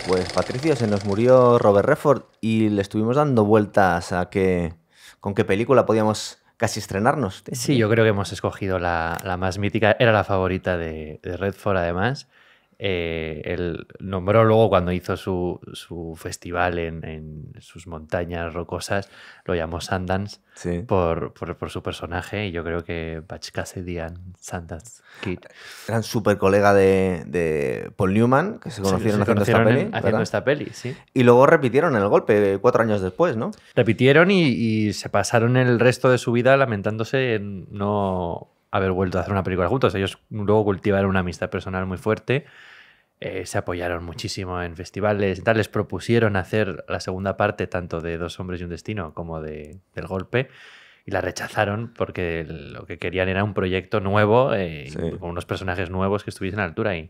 Pues Patricio, se nos murió Robert Redford y le estuvimos dando vueltas a con qué película podíamos casi estrenarnos. Tío. Sí, yo creo que hemos escogido la más mítica. Era la favorita de Redford, además. Él nombró luego cuando hizo su festival en sus montañas rocosas, lo llamó Sundance Sí. por su personaje, y yo creo que Butch Cassidy and Sundance Kid Eran súper colega de Paul Newman, que se conocieron haciendo esta peli, sí. Y luego repitieron el golpe 4 años después, ¿no? Repitieron y se pasaron el resto de su vida lamentándose en no haber vuelto a hacer una película juntos. Ellos luego cultivaron una amistad personal muy fuerte, se apoyaron muchísimo en festivales y tal. Les propusieron hacer la segunda parte tanto de Dos hombres y un destino como del golpe, y la rechazaron porque lo que querían era un proyecto nuevo, con unos personajes nuevos que estuviesen a la altura, y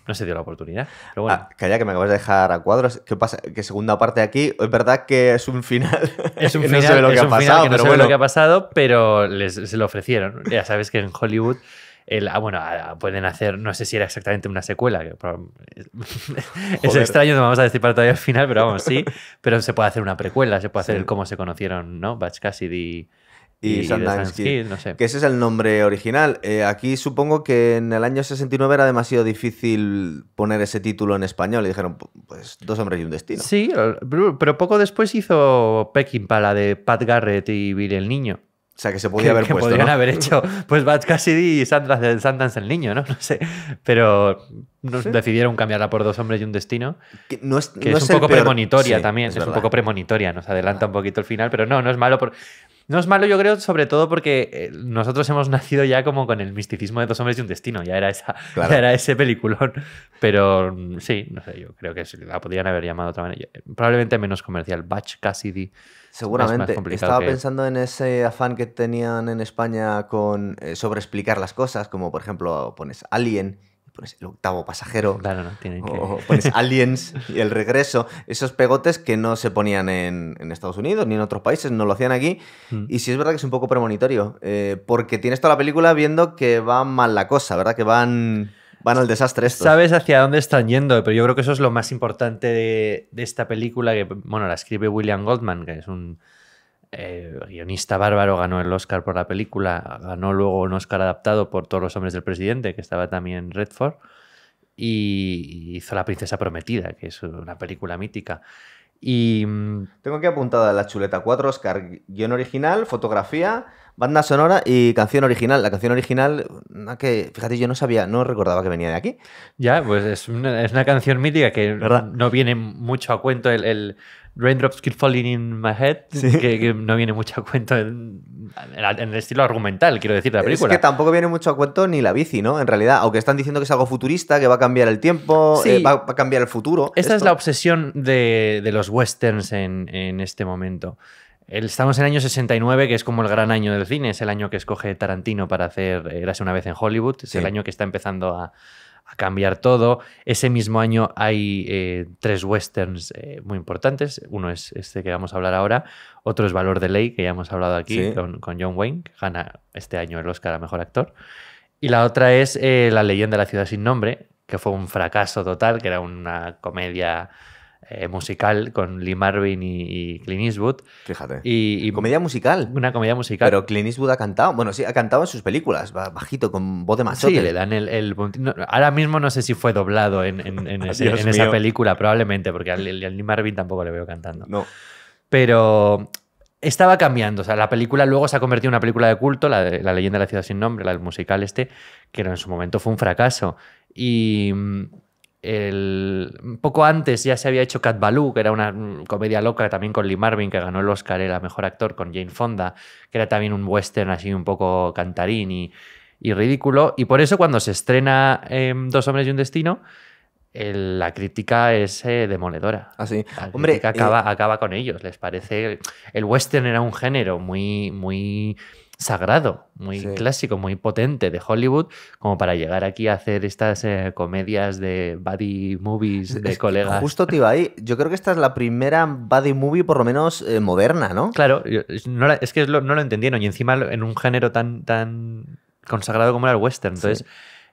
no se dio la oportunidad. Pero bueno. Calla, que me acabas de dejar a cuadros. ¿Qué pasa? Que segunda parte aquí, es verdad que es un final. Es un que final, no se ve lo que ha pasado, pero bueno. Lo que ha pasado, pero se lo ofrecieron. Ya sabes que en Hollywood pueden hacer, no sé si era exactamente una secuela, que es extraño, no vamos a decir para todavía el final, pero vamos, sí, pero se puede hacer una precuela, se puede hacer el cómo se conocieron, ¿no? Butch Cassidy y Sundance Kid, no sé. Que ese es el nombre original. Aquí supongo que en el año 69 era demasiado difícil poner ese título en español y dijeron, pues Dos hombres y un destino. Sí, pero poco después hizo Peckinpah, la de Pat Garrett y Billy el Niño. O sea, que se podía haber puesto, podrían ¿no? haber hecho pues Butch Cassidy y Sundance el Niño, ¿no? No sé. Pero decidieron cambiarla por Dos hombres y un destino. Que no es un poco premonitoria también. Es un poco premonitoria. Nos adelanta un poquito el final, pero no es malo. No es malo, yo creo, sobre todo porque nosotros hemos nacido ya como con el misticismo de Dos hombres y un destino. Ya era ese peliculón. Pero sí, no sé, yo creo que la podrían haber llamado de otra manera. Probablemente menos comercial. Butch Cassidy. Seguramente. Estaba pensando en ese afán que tenían en España con sobreexplicar las cosas, como por ejemplo pones Alien, pones El octavo pasajero, claro, no, tienen que... o pones Aliens y El regreso, esos pegotes que no se ponían en Estados Unidos ni en otros países, no lo hacían aquí. Y sí es verdad que es un poco premonitorio, porque tienes toda la película viendo que va mal la cosa, ¿verdad? Que van al desastre estos. Sabes hacia dónde están yendo, pero yo creo que eso es lo más importante de esta película, que bueno, la escribe William Goldman, que es un guionista bárbaro, ganó el Oscar por la película, ganó luego un Oscar adaptado por Todos los hombres del presidente, que estaba también Redford, y hizo La princesa prometida, que es una película mítica. Y tengo aquí apuntada la chuleta: 4 Oscar, guión original, fotografía, banda sonora y canción original. La canción original, que fíjate, yo no recordaba que venía de aquí. Ya, pues es una canción mítica que no viene mucho a cuento. El Raindrops Keep Falling in My Head, ¿sí? que no viene mucho a cuento en el estilo argumental, quiero decir, de la película. Es que tampoco viene mucho a cuento ni la bici, ¿no? En realidad, aunque están diciendo que es algo futurista, que va a cambiar el tiempo, sí. Va a cambiar el futuro. Esta es la obsesión de los westerns en este momento. Estamos en el año 69, que es como el gran año del cine. Es el año que escoge Tarantino para hacer Érase una vez en Hollywood. Es el año que está empezando a cambiar todo. Ese mismo año hay 3 westerns muy importantes. Uno es este que vamos a hablar ahora. Otro es Valor de Ley, que ya hemos hablado aquí, con John Wayne, que gana este año el Oscar a Mejor Actor. Y la otra es La leyenda de la ciudad sin nombre, que fue un fracaso total, que era una comedia musical con Lee Marvin y Clint Eastwood. Fíjate. ¿Comedia musical? Una comedia musical. Pero Clint Eastwood ha cantado. Bueno, sí, ha cantado en sus películas, bajito, con voz de machote. Sí, le dan el no, ahora mismo no sé si fue doblado en esa película, probablemente, porque a Lee Marvin tampoco le veo cantando. No. Pero estaba cambiando. O sea, la película luego se ha convertido en una película de culto, la leyenda de la ciudad sin nombre, el musical que en su momento fue un fracaso. Y poco antes ya se había hecho Cat Ballou, que era una comedia loca también con Lee Marvin, que ganó el Oscar, era mejor actor, con Jane Fonda, que era también un western así un poco cantarín y ridículo. Y por eso cuando se estrena Dos hombres y un destino, la crítica es demoledora. ¿Ah, sí? La crítica acaba con ellos. Les parece... El western era un género muy, muy sagrado, muy clásico, muy potente de Hollywood, como para llegar aquí a hacer estas comedias de buddy movies de colegas. Justo te iba ahí. Yo creo que esta es la primera buddy movie, por lo menos moderna, ¿no? Claro, no lo entendieron, y encima en un género tan consagrado como era el western. Entonces,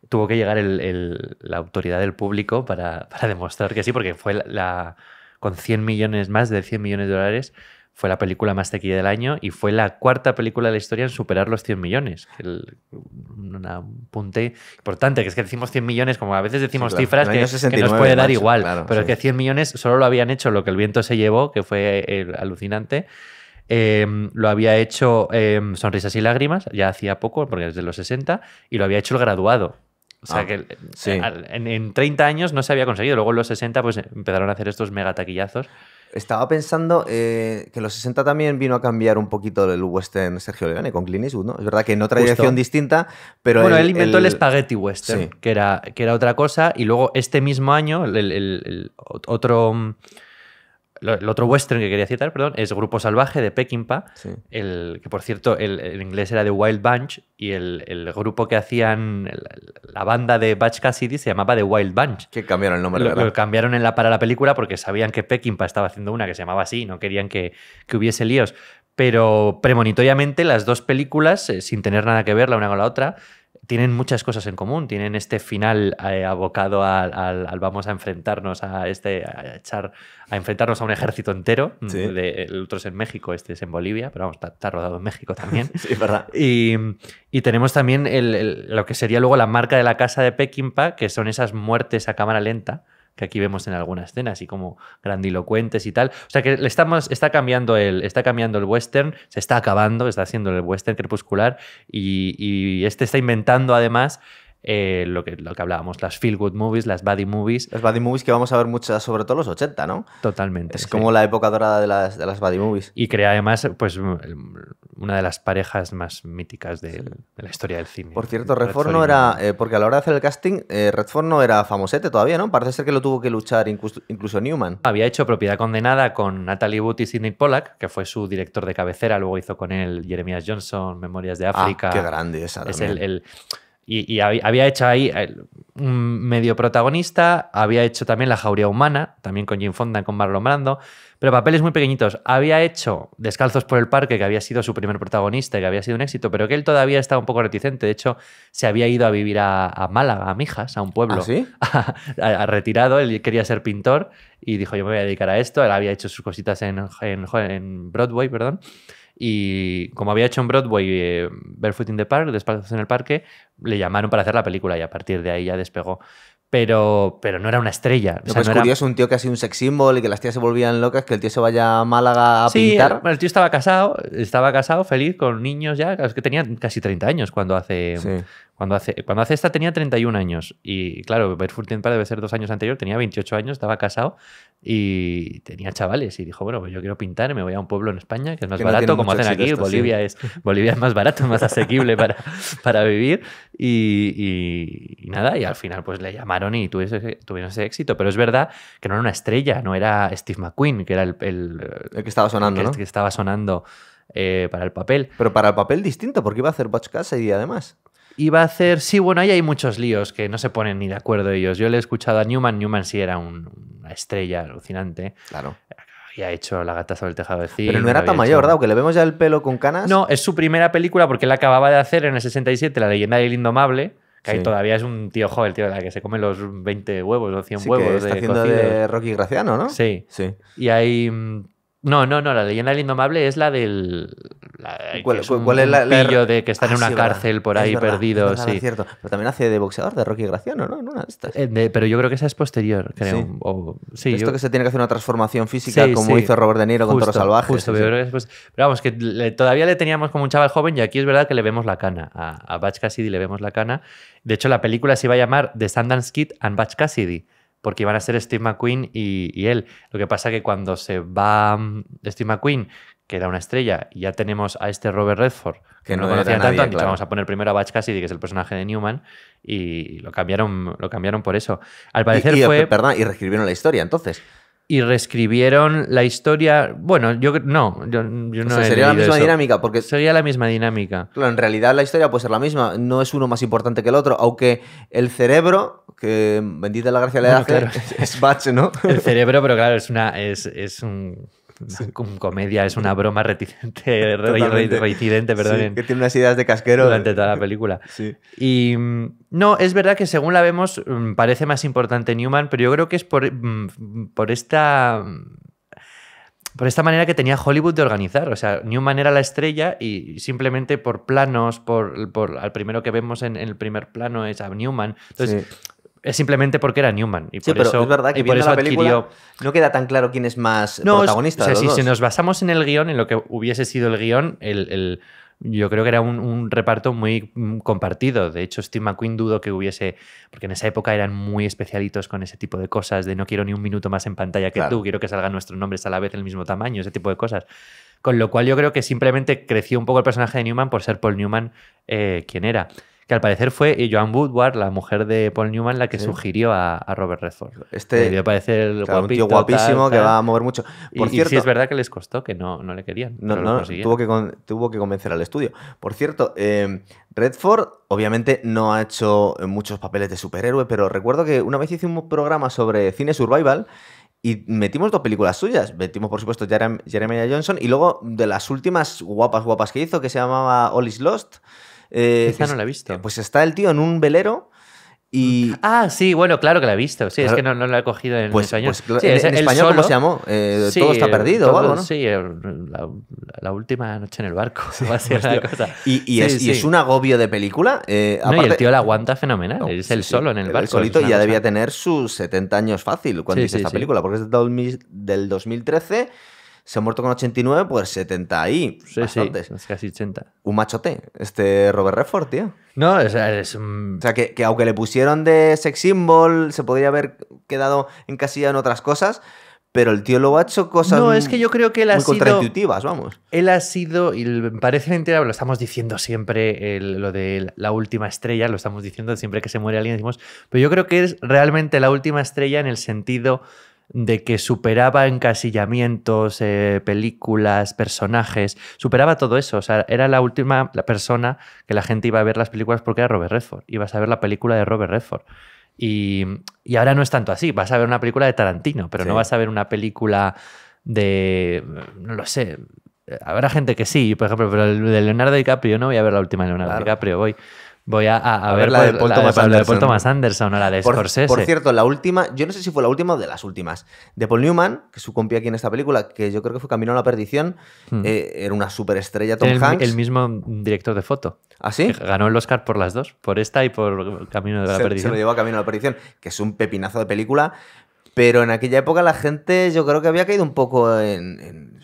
tuvo que llegar la autoridad del público para demostrar que sí, porque fue con 100 millones, más de 100 millones de dólares, fue la película más taquilla del año y fue la cuarta película de la historia en superar los 100 millones. Un punte importante, que es que decimos 100 millones, como a veces decimos cifras que nos puede dar igual, claro, pero es que 100 millones solo lo habían hecho Lo que el viento se llevó, que fue alucinante. Lo había hecho Sonrisas y lágrimas, ya hacía poco, porque es de los 60, y lo había hecho El graduado. O sea que en 30 años no se había conseguido. Luego en los 60 pues empezaron a hacer estos mega taquillazos. Estaba pensando que en los 60 también vino a cambiar un poquito el western Sergio Leone con Clint Eastwood, ¿no? Es verdad que en otra dirección distinta, pero... Bueno, él inventó el spaghetti western, que era otra cosa, y luego este mismo año el otro western que quería citar, perdón, es Grupo Salvaje de Peckinpah, que por cierto en inglés era The Wild Bunch, y el grupo que hacían, la banda de Butch Cassidy se llamaba The Wild Bunch. Que cambiaron el nombre, Lo cambiaron para la película porque sabían que Peckinpah estaba haciendo una que se llamaba así y no querían que hubiese líos. Pero premonitoriamente las dos películas, sin tener nada que ver la una con la otra, tienen muchas cosas en común. Tienen este final abocado al vamos a enfrentarnos a enfrentarnos a un ejército entero. El otro es en México, este es en Bolivia, pero vamos, está rodado en México también. Sí, es verdad. Y tenemos también lo que sería luego la marca de la casa de Peckinpah, que son esas muertes a cámara lenta, que aquí vemos en alguna escena, así como grandilocuentes y tal. O sea que está cambiando el western, se está acabando, está haciendo el western crepuscular y este está inventando además lo que hablábamos, las feel good movies, las buddy movies. Las buddy movies que vamos a ver muchas, sobre todo los 80, ¿no? Totalmente. Es como la época dorada de las buddy movies. Y crea además pues una de las parejas más míticas de la historia del cine. Por cierto, Redford no era... porque a la hora de hacer el casting, Redford no era famosete todavía, ¿no? Parece ser que lo tuvo que luchar incluso Newman. Había hecho Propiedad condenada con Natalie Wood y Sidney Pollack, que fue su director de cabecera. Luego hizo con él Jeremiah Johnson, Memorias de África. Qué grande esa también. Es Y había hecho ahí un medio protagonista, había hecho también La jauría humana, también con Jane Fonda, con Marlon Brando, pero papeles muy pequeñitos. Había hecho Descalzos por el parque, que había sido su primer protagonista y que había sido un éxito, pero que él todavía estaba un poco reticente. De hecho, se había ido a vivir a Málaga, a Mijas, a un pueblo. ¿Ah, sí? a retirado, él quería ser pintor y dijo, yo me voy a dedicar a esto. Él había hecho sus cositas en Broadway, perdón. Y como había hecho en Broadway Barefoot in the Park, Descalzos en el parque, le llamaron para hacer la película y a partir de ahí ya despegó. Pero no era una estrella. No, pues es curioso, un tío que ha sido un sex symbol y que las tías se volvían locas, que el tío se vaya a Málaga a pintar. Sí, el tío estaba casado, feliz, con niños ya. Es que tenía casi 30 años cuando hace esta tenía 31 años. Y claro, Barefoot in the Park debe ser 2 años anterior, tenía 28 años, estaba casado y tenía chavales. Y dijo, bueno, pues yo quiero pintar y me voy a un pueblo en España que es más barato, como hacen aquí. Bolivia es más barato, más asequible para vivir. Y nada, y al final pues le llamaron y tuvieron ese éxito. Pero es verdad que no era una estrella, no era Steve McQueen, que era el que estaba sonando, ¿no? Que estaba sonando para el papel. Pero para el papel distinto, porque iba a hacer Butch Cassidy además. Iba a hacer... Sí, bueno, ahí hay muchos líos que no se ponen ni de acuerdo ellos. Yo le he escuchado a Newman. Newman sí era una estrella alucinante. Claro. Había hecho La gata sobre el tejado de zinc. Pero no era tan mayor, ¿verdad? Aunque le vemos ya el pelo con canas. No, es su primera película porque él acababa de hacer en el 67 La leyenda del indomable, que ahí todavía es un tío joven, el tío de la que se come los 20 huevos o 100 huevos. Que está haciendo cocidos. de Rocky Graciano, ¿no? Sí. Y hay... No, la leyenda del indomable es la del... ¿Cuál es la pillo de que está en una cárcel por ahí perdido? Es cierto. Pero también hace de boxeador, de Rocky Graciano, ¿no? En una de estas. Pero yo creo que esa es posterior, creo. Esto que se tiene que hacer una transformación física como hizo Robert De Niro con Toros Salvajes. Justo, pero vamos, que todavía le teníamos como un chaval joven y aquí es verdad que le vemos la cana. A Butch Cassidy le vemos la cana. De hecho, la película se iba a llamar The Sundance Kid and Butch Cassidy, porque iban a ser Steve McQueen y él. Lo que pasa que cuando se va Steve McQueen, que era una estrella, y ya tenemos a este Robert Redford, que no lo conocía tanto, claro. Vamos a poner primero a Butch Cassidy, que es el personaje de Newman, y lo cambiaron por eso. Al parecer Perdón, y reescribieron la historia, entonces. Y reescribieron la historia... Bueno, yo no sería la misma dinámica, porque... Sería la misma dinámica. Claro, en realidad la historia puede ser la misma. No es uno más importante que el otro, aunque el cerebro, que bendita la gracia le hace, claro. Es Butch, ¿no? El cerebro, pero claro, es un... comedia, es una broma reincidente, perdón. Sí, que tiene unas ideas de casquero. Durante toda la película. Sí. Y no, es verdad que según la vemos parece más importante Newman, pero yo creo que es por esta manera que tenía Hollywood de organizar. O sea, Newman era la estrella y simplemente por planos, al primero que vemos en el primer plano es a Newman. Entonces, Sí. es simplemente porque era Newman. Y Sí, por pero eso, es verdad que y por viendo eso la película adquirió... no queda tan claro quién es más No, protagonista o sea, de los si dos. nos basamos en el guión, en lo que hubiese sido el guión, yo creo que era un reparto muy compartido. De hecho, Steve McQueen dudo que hubiese... Porque en esa época eran muy especialitos con ese tipo de cosas, de no quiero ni un minuto más en pantalla que tú, quiero que salgan nuestros nombres a la vez en el mismo tamaño, ese tipo de cosas. Con lo cual yo creo que simplemente creció un poco el personaje de Newman por ser Paul Newman quien era. Que al parecer fue Joan Woodward, la mujer de Paul Newman, la que sugirió a Robert Redford. Debió parecer claro, guapito, un tío guapísimo tal. que va a mover mucho. Por cierto, y sí es verdad que les costó, que no le querían. Tuvo que convencer al estudio. Por cierto, Redford obviamente no ha hecho muchos papeles de superhéroe, pero recuerdo que una vez hice un programa sobre cine survival y metimos 2 películas suyas. Metimos, por supuesto, Jeremiah Johnson y luego de las últimas guapas que hizo, que se llamaba All is Lost. Esa no la he visto. Pues está el tío en un velero y... Ah, sí, bueno, claro que la he visto. Sí, claro, es que no la he cogido en español. Pues, Sí, en español, ¿cómo se llamó? Sí, todo está perdido o algo, ¿no? Sí, la última noche en el barco. Va a ser la cosa. Y es un agobio de película. Aparte, y el tío la aguanta fenomenal. Es el solo en el barco. El solito ya debía tener sus 70 años fácil cuando hizo esta película, porque es del 2013... Se ha muerto con 89, pues 70 ahí. Sí, es casi 80. Un machote, Robert Redford, tío. No, o sea, que aunque le pusieron de sex symbol, se podría haber quedado encasillado en otras cosas, pero el tío luego ha hecho cosas es que yo creo que él muy contraintuitivas, vamos. Él ha sido, y me parece mentira, lo estamos diciendo siempre, lo de la última estrella, lo estamos diciendo siempre que se muere alguien, decimos, pero yo creo que es realmente la última estrella en el sentido de que superaba encasillamientos, películas, personajes, superaba todo eso. O sea, era la persona que la gente iba a ver las películas porque era Robert Redford. Ibas a ver la película de Robert Redford. Y ahora no es tanto así. Vas a ver una película de Tarantino, pero no vas a ver una película de... No lo sé. Habrá gente que sí, por ejemplo, pero el de Leonardo DiCaprio, no voy a ver la última de Leonardo DiCaprio, voy a ver la de Paul Thomas Anderson o la de Scorsese. Por cierto, la última, yo no sé si fue la última o de las últimas, de Paul Newman, que es su compi aquí en esta película, que yo creo que fue Camino a la Perdición, era una superestrella, Tom Hanks. El mismo director de foto. ¿Ah, sí? Que ganó el Oscar por las dos, por esta y por Camino de la Perdición. Se lo llevó a Camino a la Perdición, que es un pepinazo de película, pero en aquella época la gente yo creo que había caído un poco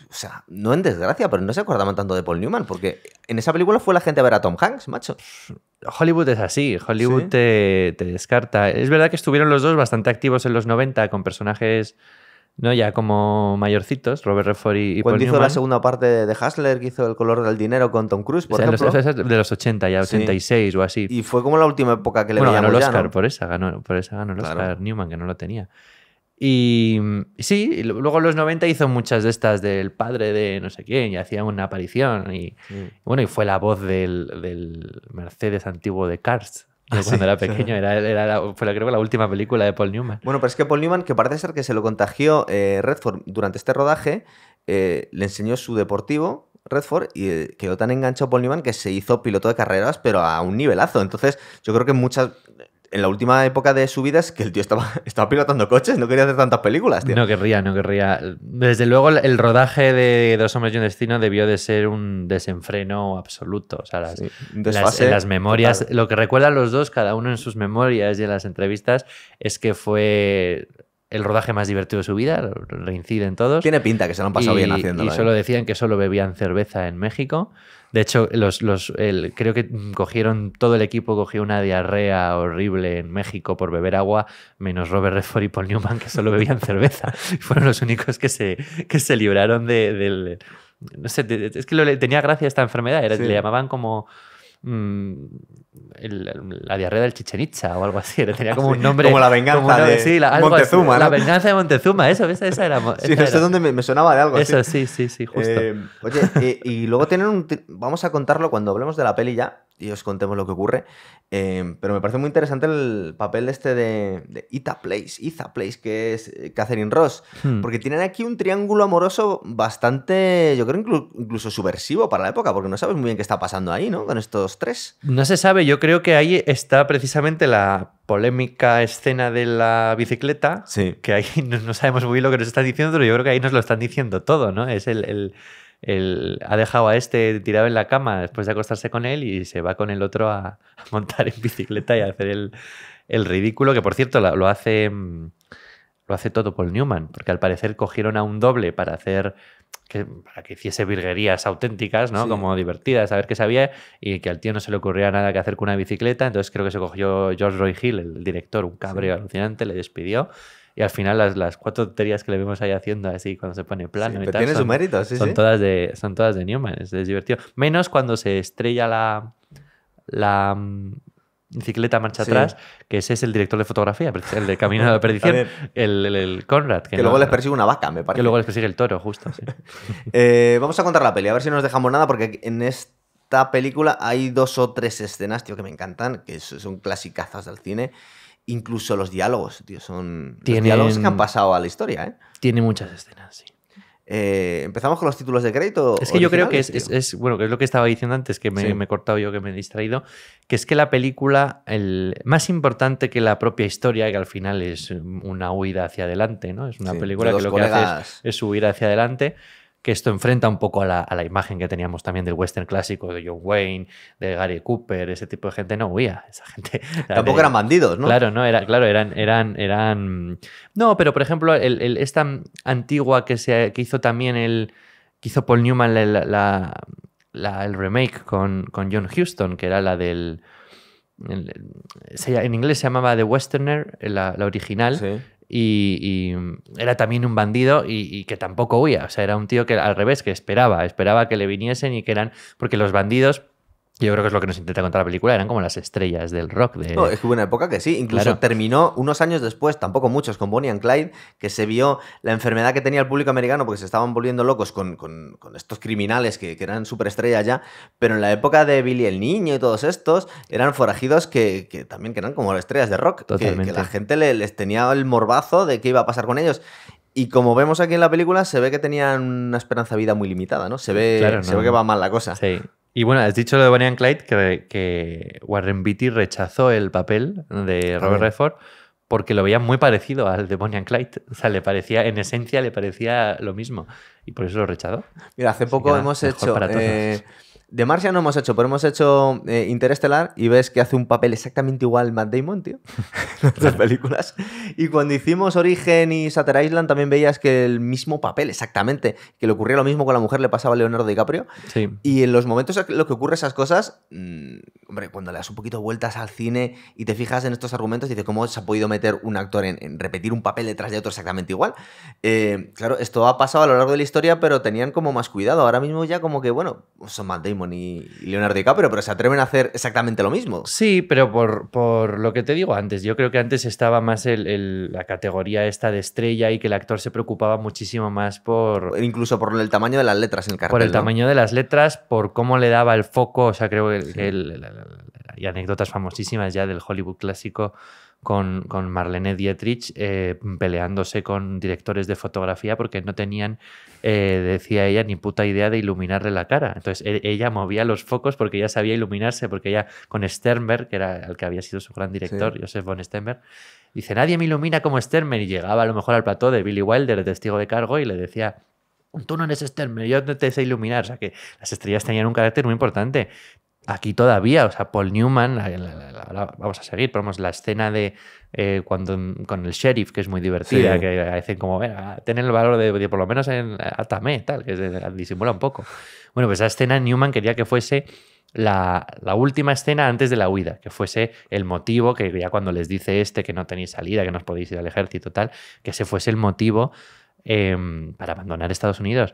o sea, no en desgracia, pero no se acordaban tanto de Paul Newman, porque en esa película fue la gente a ver a Tom Hanks, macho. Hollywood es así, Hollywood te descarta. Es verdad que estuvieron los dos bastante activos en los 90 con personajes, ¿no? Ya como mayorcitos, Robert Redford y Paul Newman. Cuando hizo la segunda parte de Hustler, que hizo El color del dinero con Tom Cruise, por ejemplo. De los 80 ya, 86 o así. Y fue como la última época que le veíamos ganó el ya, Oscar, ¿no? por esa ganó el Oscar Claro. Newman, que no lo tenía. Y sí, luego en los 90 hizo muchas de estas del padre de no sé quién y hacía una aparición. Y bueno, y fue la voz del Mercedes antiguo de Cars. Cuando era pequeño, fue creo que la última película de Paul Newman. Bueno, pero es que Paul Newman, que parece ser que se lo contagió Redford durante este rodaje, le enseñó su deportivo, Redford, y quedó tan enganchado Paul Newman que se hizo piloto de carreras, pero a un nivelazo. Entonces, yo creo que en la última época de su vida es que el tío estaba pilotando coches, no quería hacer tantas películas, tío. No querría. Desde luego, el rodaje de Dos hombres y un destino debió de ser un desenfreno absoluto. O sea, las memorias, total. Lo que recuerdan los dos, cada uno en sus memorias y en las entrevistas, es que fue el rodaje más divertido de su vida, reinciden todos. Tiene pinta que se lo han pasado bien haciéndolo. Y solo decían que solo bebían cerveza en México. De hecho, creo que todo el equipo cogió una diarrea horrible en México por beber agua, menos Robert Redford y Paul Newman, que solo bebían cerveza. Fueron los únicos que se libraron del... No sé, es que tenía gracia esta enfermedad. Le llamaban como... la diarrea del Chichen Itza o algo así. Tenía como un nombre... Como la venganza de Montezuma, ¿no? La venganza de Montezuma, esa era... Sí, no sé dónde me sonaba de algo. Eso, sí, justo. Oye, y luego vamos a contarlo cuando hablemos de la peli ya, y os contemos lo que ocurre. Pero me parece muy interesante el papel de Etha Place, que es Catherine Ross, porque tienen aquí un triángulo amoroso bastante, yo creo, incluso subversivo para la época, porque no sabes muy bien qué está pasando ahí, ¿no? Con estos tres. No se sabe, yo creo que ahí está precisamente la polémica escena de la bicicleta, Sí. que ahí no sabemos muy bien lo que nos están diciendo, pero yo creo que ahí nos lo están diciendo todo, ¿no? Es ha dejado a este tirado en la cama después de acostarse con él y se va con el otro a montar en bicicleta y a hacer el ridículo, que por cierto lo hace todo Paul Newman, porque al parecer cogieron a un doble para que hiciese virguerías auténticas, ¿no? Sí. Como divertidas, a ver qué sabía, y que al tío no se le ocurría nada que hacer con una bicicleta, entonces creo que se cogió George Roy Hill, el director, un cabreo alucinante, le despidió. Y al final las 4 tonterías que le vemos ahí haciendo así cuando se pone plano y tal. Tiene su mérito, son todas de Newman, es divertido. Menos cuando se estrella la bicicleta marcha atrás, que ese es el director de fotografía, el de Camino a la Perdición, el Conrad. Que luego les persigue una vaca, me parece. Que luego les persigue el toro, justo. Sí. Vamos a contar la peli, a ver si no nos dejamos nada, porque en esta película hay 2 o 3 escenas, tío, que me encantan, que son clasicazos del cine. Incluso los diálogos, tío, son los diálogos que han pasado a la historia, ¿eh? Tiene muchas escenas, sí. ¿Empezamos con los títulos de crédito? Es que yo creo que bueno, que es lo que estaba diciendo antes, que me he cortado yo, que me he distraído, que es que la película, más importante que la propia historia, que al final es una huida hacia adelante, ¿no? Es una película que lo que hace es huir hacia adelante, que esto enfrenta un poco a la imagen que teníamos también del western clásico de John Wayne, de Gary Cooper, ese tipo de gente no huía. Esa gente tampoco eran bandidos, ¿no? Claro, no, eran... No, pero por ejemplo, esta antigua que hizo también que hizo Paul Newman el remake con John Huston, que era la del... En inglés se llamaba The Westerner, la original. Sí. Y era también un bandido y que tampoco huía. O sea, era un tío que al revés, que esperaba que le viniesen y que eran... Porque los bandidos, yo creo que es lo que nos intenta contar la película, eran como las estrellas del rock. No, es que hubo una época que sí. Incluso terminó unos años después, tampoco muchos, con Bonnie and Clyde, que se vio la enfermedad que tenía el público americano porque se estaban volviendo locos con estos criminales que eran superestrellas ya. Pero en la época de Billy el Niño y todos estos, eran forajidos que también que eran como estrellas de rock. Que la gente les tenía el morbazo de qué iba a pasar con ellos. Y como vemos aquí en la película, se ve que tenían una esperanza de vida muy limitada, ¿no? Se ve que va mal la cosa. Sí. Y bueno, has dicho lo de Bonnie and Clyde, que Warren Beatty rechazó el papel de Robert Redford porque lo veía muy parecido al de Bonnie and Clyde. O sea, en esencia le parecía lo mismo. Y por eso lo rechazó. Mira, hace poco hemos hecho... De Martian no hemos hecho, pero hemos hecho Interestelar y ves que hace un papel exactamente igual Matt Damon, tío, en las películas. Y cuando hicimos Origen y Shutter Island también veías que el mismo papel, exactamente, que le ocurría lo mismo con la mujer, le pasaba a Leonardo DiCaprio. Sí. Y en los momentos en los que ocurre esas cosas, hombre, cuando le das un poquito vueltas al cine y te fijas en estos argumentos, dices, ¿cómo se ha podido meter un actor en repetir un papel detrás de otro exactamente igual? Claro, esto ha pasado a lo largo de la historia, pero tenían como más cuidado. Ahora mismo ya como que, bueno, son Matt Damon y Leonardo DiCaprio, pero se atreven a hacer exactamente lo mismo. Sí, pero por lo que te digo antes, yo creo que antes estaba más la categoría esta de estrella y que el actor se preocupaba muchísimo más incluso por el tamaño de las letras en el cartel. Por el tamaño de las letras, por cómo le daba el foco, o sea, creo que hay anécdotas famosísimas ya del Hollywood clásico con Marlene Dietrich peleándose con directores de fotografía porque no tenían, decía ella, ni puta idea de iluminarle la cara. Entonces ella movía los focos porque ella sabía iluminarse, porque ella con Sternberg, que era el que había sido su gran director, Joseph von Sternberg, dice, nadie me ilumina como Sternberg, y llegaba a lo mejor al plató de Billy Wilder, el testigo de cargo, y le decía, tú no eres Sternberg, yo no te sé iluminar. O sea que las estrellas tenían un carácter muy importante. Aquí todavía, o sea, Paul Newman, vamos a seguir, pero vamos, la escena de con el sheriff, que es muy divertida, que hacen como, tener el valor de por lo menos átame, tal, que disimula un poco. Bueno, pues esa escena Newman quería que fuese la última escena antes de la huida, que fuese el motivo, que ya cuando les dice que no tenéis salida, que no os podéis ir al ejército, tal, que ese fuese el motivo para abandonar Estados Unidos.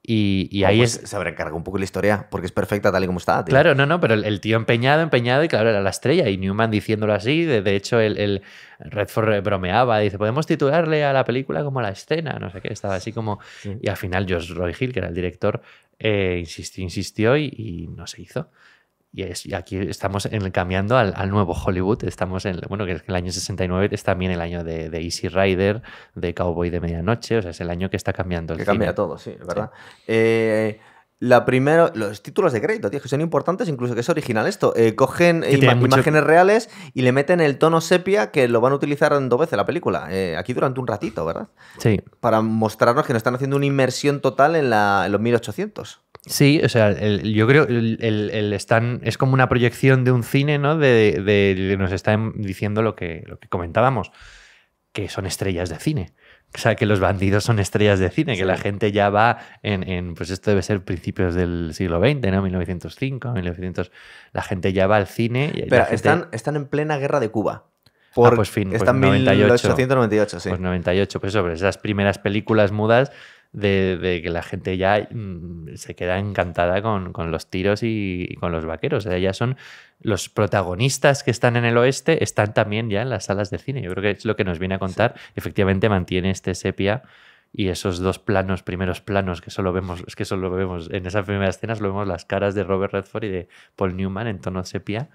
Y ahí pues se habrá encargado un poco la historia, porque es perfecta tal y como está, tío. Claro, no, pero el tío empeñado, y claro, era la estrella, y Newman diciéndolo así, de hecho el Redford bromeaba, dice, podemos titularle a la película como La Escena, no sé qué, estaba así como... Sí. Y al final Josh Roy Hill, que era el director, insistió y no se hizo. Y aquí estamos cambiando al nuevo Hollywood. Estamos bueno, que el año 69 es también el año de Easy Rider, de Cowboy de Medianoche. O sea, es el año que está cambiando el Que cine. cambia todo, sí, es verdad. Sí. Los títulos de crédito, tío, que son importantes, incluso que es original esto. Cogen tiene mucho- imágenes reales y le meten el tono sepia que lo van a utilizar en 2 veces la película. Aquí durante un ratito, ¿verdad? Sí. Para mostrarnos que nos están haciendo una inmersión total en los 1800. Sí, o sea, yo creo es como una proyección de un cine, ¿no? Nos están diciendo lo que comentábamos, que son estrellas de cine. O sea, que los bandidos son estrellas de cine, que la gente ya va pues esto debe ser principios del siglo XX, ¿no? 1905, 1900. La gente ya va al cine. Y Pero la gente... están en plena guerra de Cuba. Pues están en 1898, sí. Pues 98, pues sobre esas primeras películas mudas de que la gente ya se queda encantada con los tiros y con los vaqueros. O sea, ya son los protagonistas que están en el oeste, están también ya en las salas de cine. Yo creo que es lo que nos viene a contar. Sí. Efectivamente mantiene este sepia y esos primeros planos que solo vemos en esas primeras escenas, solo vemos las caras de Robert Redford y de Paul Newman en tono sepia.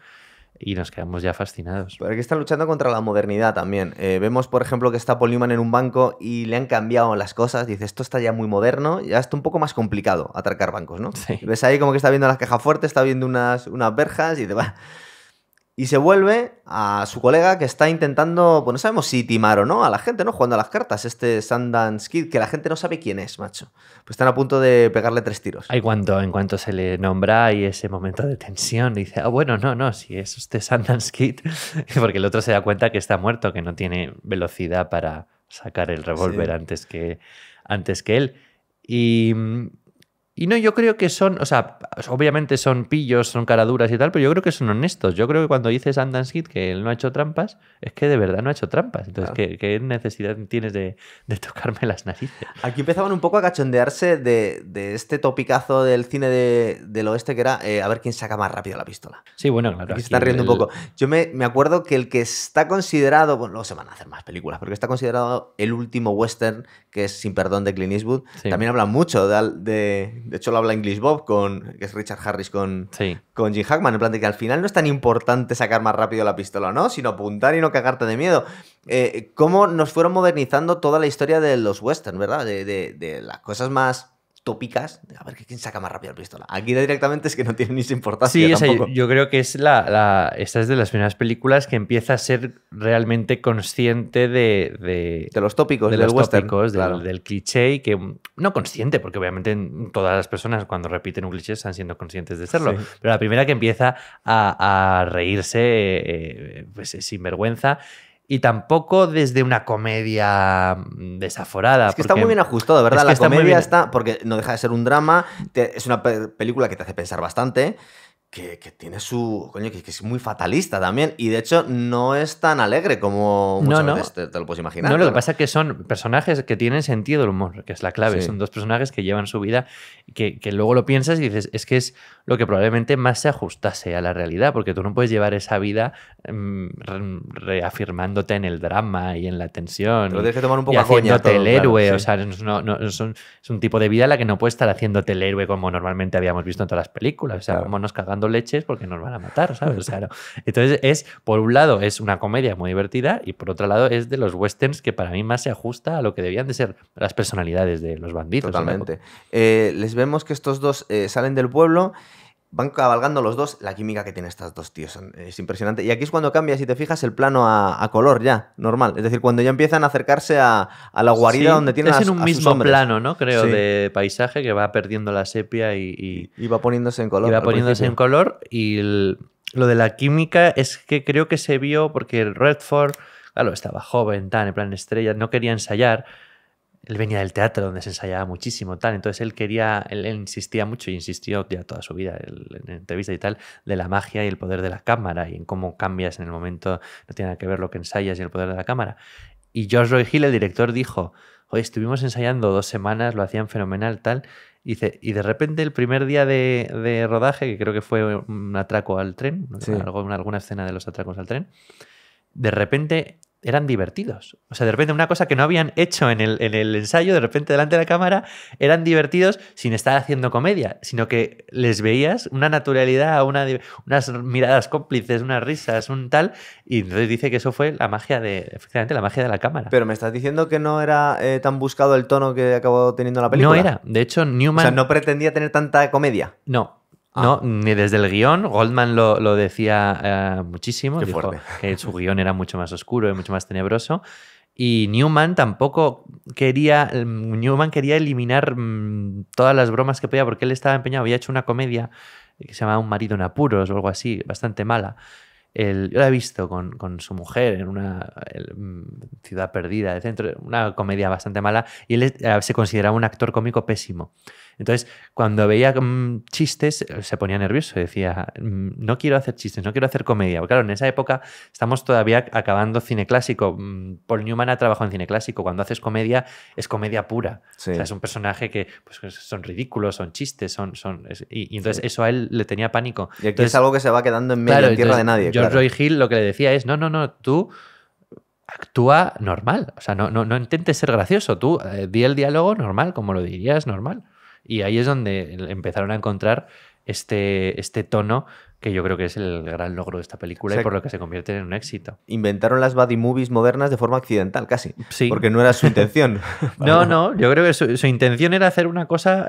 Y nos quedamos ya fascinados. Pero aquí están luchando contra la modernidad también. Vemos, por ejemplo, que está Paul Newman en un banco y le han cambiado las cosas. Dice, esto está ya muy moderno, ya está un poco más complicado atracar bancos, ¿no? Sí. Y ves ahí como que está viendo las cajas fuertes, está viendo unas verjas y dice, va. Y se vuelve a su colega que está intentando, pues no sabemos si timar o no a la gente, ¿no? Jugando a las cartas, este Sundance Kid, que la gente no sabe quién es, macho. Pues están a punto de pegarle 3 tiros. En cuanto se le nombra hay ese momento de tensión, dice, bueno, no, si es usted Sundance Kid, porque el otro se da cuenta que está muerto, que no tiene velocidad para sacar el revólver antes que él. Y no, yo creo que son, o sea, obviamente son pillos, son caraduras y tal, pero yo creo que son honestos. Yo creo que cuando dice Sundance Kid que él no ha hecho trampas, es que de verdad no ha hecho trampas. Entonces, claro. ¿qué necesidad tienes de tocarme las narices? Aquí empezaban un poco a cachondearse de este topicazo del cine del oeste que era a ver quién saca más rápido la pistola. Sí, bueno, claro. Aquí se están riendo un poco. Yo me acuerdo que el que está considerado, bueno, luego se van a hacer más películas, pero que está considerado el último western, que es Sin Perdón de Clint Eastwood, sí. También habla mucho de hecho lo habla English Bob, que es Richard Harris con Jim Hackman, en plan de que al final no es tan importante sacar más rápido la pistola, ¿no? Sino apuntar y no cagarte de miedo. Cómo nos fueron modernizando toda la historia de los western, ¿verdad? De las cosas más tópicas, a ver quién saca más rápido la pistola. Aquí directamente es que no tiene ni su importancia. Sí, tampoco. Yo creo que esta es de las primeras películas que empieza a ser realmente consciente de los tópicos, de del los western, tópicos, claro. del cliché, y que no consciente, porque obviamente todas las personas cuando repiten un cliché están siendo conscientes de serlo, sí. Pero la primera que empieza a reírse pues, sin vergüenza. Y tampoco desde una comedia desaforada. Es que está muy bien ajustado, ¿verdad? Es que la comedia está, porque no deja de ser un drama, es una película que te hace pensar bastante, que tiene su... Coño, que es muy fatalista también. Y de hecho no es tan alegre como muchas veces te lo puedes imaginar. No, lo que pasa es que son personajes que tienen sentido del humor, que es la clave. Sí. Son dos personajes que llevan su vida, que luego lo piensas y dices, es que es lo que probablemente más se ajustase a la realidad, porque tú no puedes llevar esa vida reafirmándote en el drama y en la tensión. Pero tienes que tomar un poco y haciéndote todo, el héroe. claro, sí. O sea, es un tipo de vida en la que no puedes estar haciéndote el héroe como normalmente habíamos visto en todas las películas. O sea, claro. vámonos cagando leches porque nos van a matar, ¿sabes? O sea, no. Entonces, por un lado, es una comedia muy divertida y por otro lado, es de los westerns que para mí más se ajusta a lo que debían de ser las personalidades de los bandidos. Totalmente. Les vemos que estos dos salen del pueblo. Van cabalgando los dos. La química que tienen estos dos tíos es impresionante. Y aquí es cuando cambia, si te fijas, el plano a color ya, normal. Es decir, cuando ya empiezan a acercarse a la guarida donde tienen es en un mismo plano, ¿no? Creo, sí. De paisaje que va perdiendo la sepia y va poniéndose en color. Y va poniéndose en color. Y lo de la química es que creo que se vio porque Redford, claro, estaba joven, tan en plan estrella, no quería ensayar. Él venía del teatro donde se ensayaba muchísimo, tal. Entonces él insistía mucho y insistió ya toda su vida en entrevistas y tal, de la magia y el poder de la cámara y en cómo cambias en el momento, no tiene nada que ver lo que ensayas y el poder de la cámara. Y George Roy Hill, el director, dijo, oye, estuvimos ensayando 2 semanas, lo hacían fenomenal, tal. Y de repente el primer día de rodaje, que creo que fue un atraco al tren, sí. Alguna escena de los atracos al tren, de repente eran divertidos. O sea, de repente una cosa que no habían hecho en el ensayo, de repente delante de la cámara, eran divertidos sin estar haciendo comedia, sino que les veías una naturalidad, unas miradas cómplices, unas risas, un tal, y entonces dice que eso fue efectivamente, la magia de la cámara. Pero me estás diciendo que no era tan buscado el tono que acabó teniendo la película. No era. De hecho, Newman... O sea, no pretendía tener tanta comedia. No. No, ni desde el guión. Goldman lo decía muchísimo. Qué dijo fuerte. que su guión era mucho más oscuro y mucho más tenebroso. Y Newman tampoco quería... Newman quería eliminar todas las bromas que podía porque él estaba empeñado. Había hecho una comedia que se llamaba Un marido en apuros o algo así, bastante mala. Yo la he visto con su mujer en una ciudad perdida de centro, una comedia bastante mala, y él se consideraba un actor cómico pésimo. Entonces, cuando veía chistes, se ponía nervioso. Decía, no quiero hacer chistes, no quiero hacer comedia. Porque, claro, en esa época estamos todavía acabando cine clásico. Paul Newman ha trabajado en cine clásico. Cuando haces comedia, es comedia pura. Sí. O sea, es un personaje que pues, son ridículos, son chistes, y entonces eso a él le tenía pánico. Y aquí entonces, es algo que se va quedando en medio, en tierra de nadie. George Roy Hill lo que le decía es, no, tú actúa normal. O sea, no intentes ser gracioso. Tú di el diálogo normal, como lo dirías normal. Y ahí es donde empezaron a encontrar este tono que yo creo que es el gran logro de esta película, o sea, y por lo que se convierte en un éxito. Inventaron las buddy movies modernas de forma accidental, casi. Sí. Porque no era su intención. No, yo creo que su intención era hacer una cosa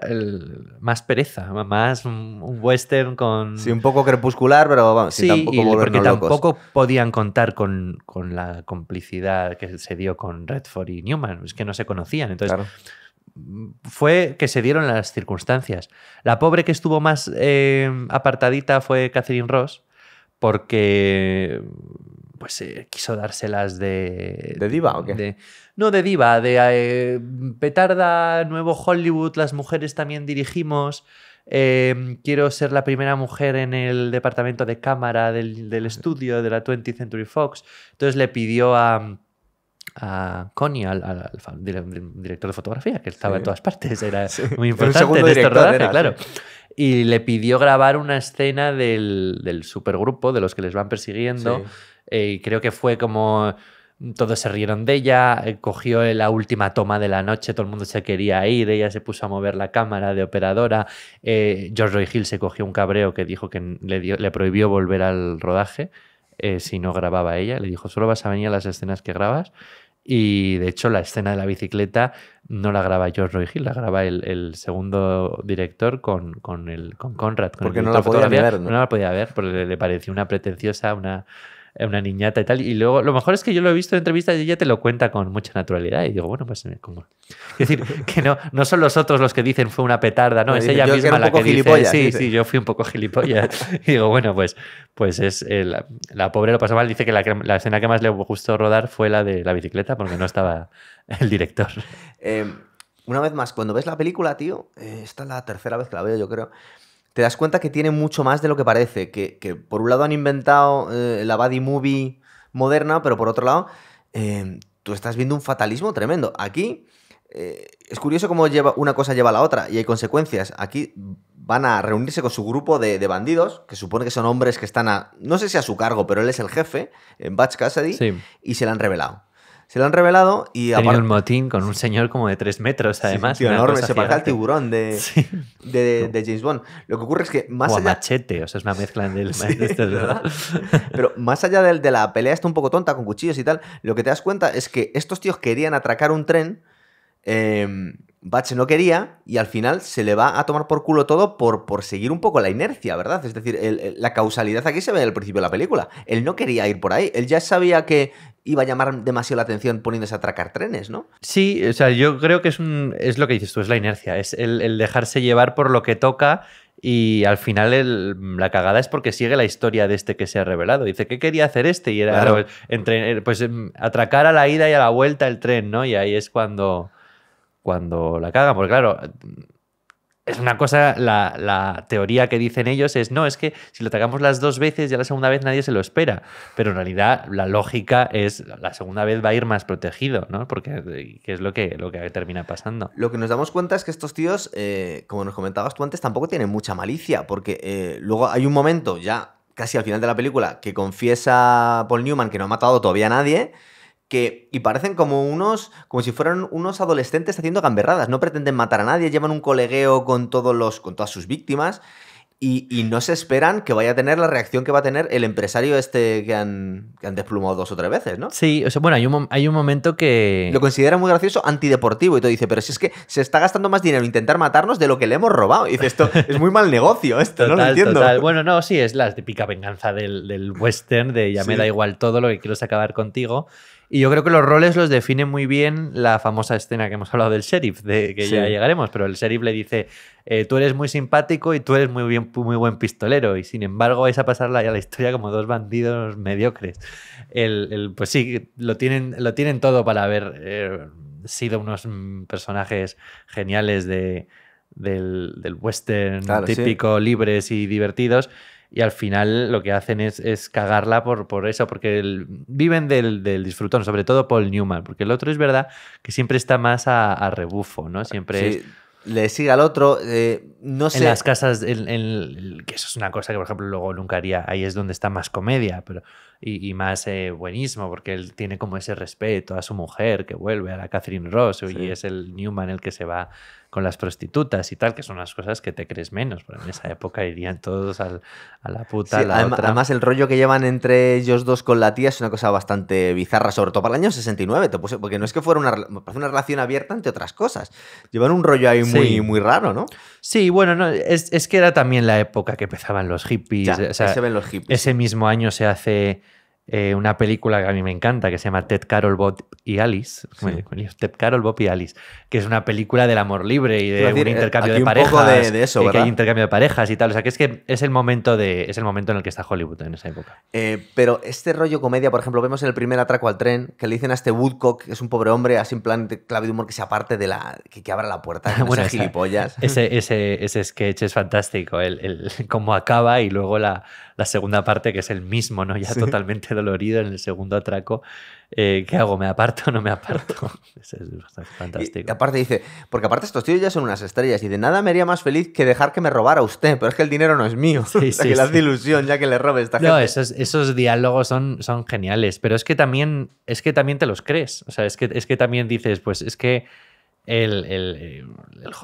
más pereza, más un western con... Sí, un poco crepuscular, pero vamos, sí, sin tampoco volvernos porque locos. Tampoco podían contar con la complicidad que se dio con Redford y Newman, es que no se conocían, entonces... Claro. Fue que se dieron las circunstancias. La pobre que estuvo más apartadita fue Catherine Ross, porque pues quiso dárselas ¿De diva o qué? No de diva, de petarda, nuevo Hollywood, las mujeres también dirigimos. Quiero ser la primera mujer en el departamento de cámara del estudio de la 20th Century Fox. Entonces le pidió a Connie, al director de fotografía, que estaba en todas partes, era muy importante en este rodaje, claro. Y le pidió grabar una escena del supergrupo, de los que les van persiguiendo, y creo que fue como... Todos se rieron de ella, cogió la última toma de la noche, todo el mundo se quería ir, ella se puso a mover la cámara de operadora, George Roy Hill se cogió un cabreo que dijo que le prohibió volver al rodaje si no grababa ella, le dijo, solo vas a venir a las escenas que grabas. Y de hecho la escena de la bicicleta no la graba George Roy Hill, la graba el segundo director con Conrad. Porque no la podía ver, ¿no? No la podía ver, porque le pareció una pretenciosa, una niñata y tal. Y luego, lo mejor es que yo lo he visto en entrevistas y ella te lo cuenta con mucha naturalidad. Y digo, bueno, pues como... Es decir, que no son los otros los que dicen fue una petarda, no, es ella misma la que dice, sí, yo fui un poco gilipollas. Y digo, bueno, pues es la pobre lo pasó mal. Dice que la escena que más le gustó rodar fue la de la bicicleta porque no estaba el director. Una vez más, cuando ves la película, tío, esta es la tercera vez que la veo, yo creo... Te das cuenta que tiene mucho más de lo que parece. Que por un lado han inventado la buddy movie moderna, pero por otro lado, tú estás viendo un fatalismo tremendo. Aquí es curioso cómo una cosa lleva a la otra y hay consecuencias. Aquí van a reunirse con su grupo de bandidos, que supone que son hombres que están no sé si a su cargo, pero él es el jefe, Butch Cassidy, y se le han revelado. Se lo han revelado y... Tenía un motín con un señor como de 3 metros, además. Sí, tío, enorme, se parece al tiburón de James Bond. Lo que ocurre es que más o allá... Machete, o sea, es una mezcla del... ¿verdad? Pero más allá de la pelea está un poco tonta, con cuchillos y tal, lo que te das cuenta es que estos tíos querían atracar un tren, Butch no quería, y al final se le va a tomar por culo todo por seguir un poco la inercia, ¿verdad? Es decir, la causalidad aquí se ve al principio de la película. Él no quería ir por ahí, él ya sabía que iba a llamar demasiado la atención poniéndose a atracar trenes, ¿no? Sí, o sea, yo creo que es lo que dices tú, es la inercia, es el dejarse llevar por lo que toca y al final la cagada es porque sigue la historia de este que se ha revelado. Dice, ¿qué quería hacer este? Y era claro. pues atracar a la ida y a la vuelta el tren, ¿no? Y ahí es cuando la cagan, porque claro... Es una cosa, la teoría que dicen ellos es, no, es que si lo atacamos las 2 veces, ya la segunda vez nadie se lo espera. Pero en realidad la lógica es, la segunda vez va a ir más protegido, ¿no? Porque que es lo que termina pasando. Lo que nos damos cuenta es que estos tíos, como nos comentabas tú antes, tampoco tienen mucha malicia, porque luego hay un momento, ya casi al final de la película, que confiesa Paul Newman que no ha matado todavía a nadie, y parecen como si fueran unos adolescentes haciendo gamberradas. No pretenden matar a nadie, llevan un colegueo con todas sus víctimas. Y no se esperan que vaya a tener la reacción que va a tener el empresario que han desplumado 2 o 3 veces, ¿no? Sí, o sea, bueno, hay un momento que... Lo considera muy gracioso, antideportivo, y todo dice, pero si es que se está gastando más dinero en intentar matarnos de lo que le hemos robado. Y dice, esto es muy mal negocio, esto no lo entiendo. Total. Bueno, no, sí, es la típica venganza del western, de ya me da igual todo, lo que quiero es acabar contigo. Y yo creo que los roles los define muy bien la famosa escena que hemos hablado del sheriff, de que ya llegaremos, pero el sheriff le dice, tú eres muy simpático y tú eres muy buen pistolero, y sin embargo vais a pasar la historia como 2 bandidos mediocres. Pues sí, lo tienen todo para haber sido unos personajes geniales del western, claro, típico, libres y divertidos. Y al final lo que hacen es cagarla por eso, porque viven del disfrutón, sobre todo Paul Newman, porque el otro es verdad que siempre está más a rebufo, ¿no? Siempre es... Le sigue al otro, no sé... En las casas, que eso es una cosa que, por ejemplo, luego nunca haría, ahí es donde está más comedia y más buenismo, porque él tiene como ese respeto a su mujer que vuelve, a la Catherine Ross, y es el Newman el que se va con las prostitutas y tal, que son unas cosas que te crees menos, pero en esa época irían todos a la puta, a la otra. Además, el rollo que llevan entre ellos dos con la tía es una cosa bastante bizarra, sobre todo para el año 69, porque no es que fuera una relación abierta, entre otras cosas. Llevan un rollo ahí muy raro, ¿no? Sí, bueno, no, es que era también la época que empezaban los hippies. Ya, o sea, se ven los hippies. Ese mismo año se hace una película que a mí me encanta, que se llama Ted, Carol, Bob y Alice. Sí. Ted, Carol, Bob y Alice, que es una película del amor libre y de un intercambio de parejas. Un poco de eso, ¿verdad? Que hay intercambio de parejas y tal. O sea, que es el momento en el que está Hollywood en esa época. Pero este rollo comedia, por ejemplo, vemos en el primer atraco al tren que le dicen a este Woodcock, que es un pobre hombre, así en plan de clave de humor, que se aparte de que abra la puerta, que no sea gilipollas. Ese sketch es fantástico, cómo acaba, y luego la segunda parte, que es el mismo, ¿no? Ya totalmente dolorido en el segundo atraco. ¿Qué hago? ¿Me aparto o no me aparto? Eso es fantástico. Y aparte dice, porque aparte estos tíos ya son unas estrellas, y de nada me haría más feliz que dejar que me robara usted, pero es que el dinero no es mío. Que le hace ilusión ya que le robe esta gente. No, esos diálogos son geniales, pero es que también te los crees. O sea, es que también dices, pues es que el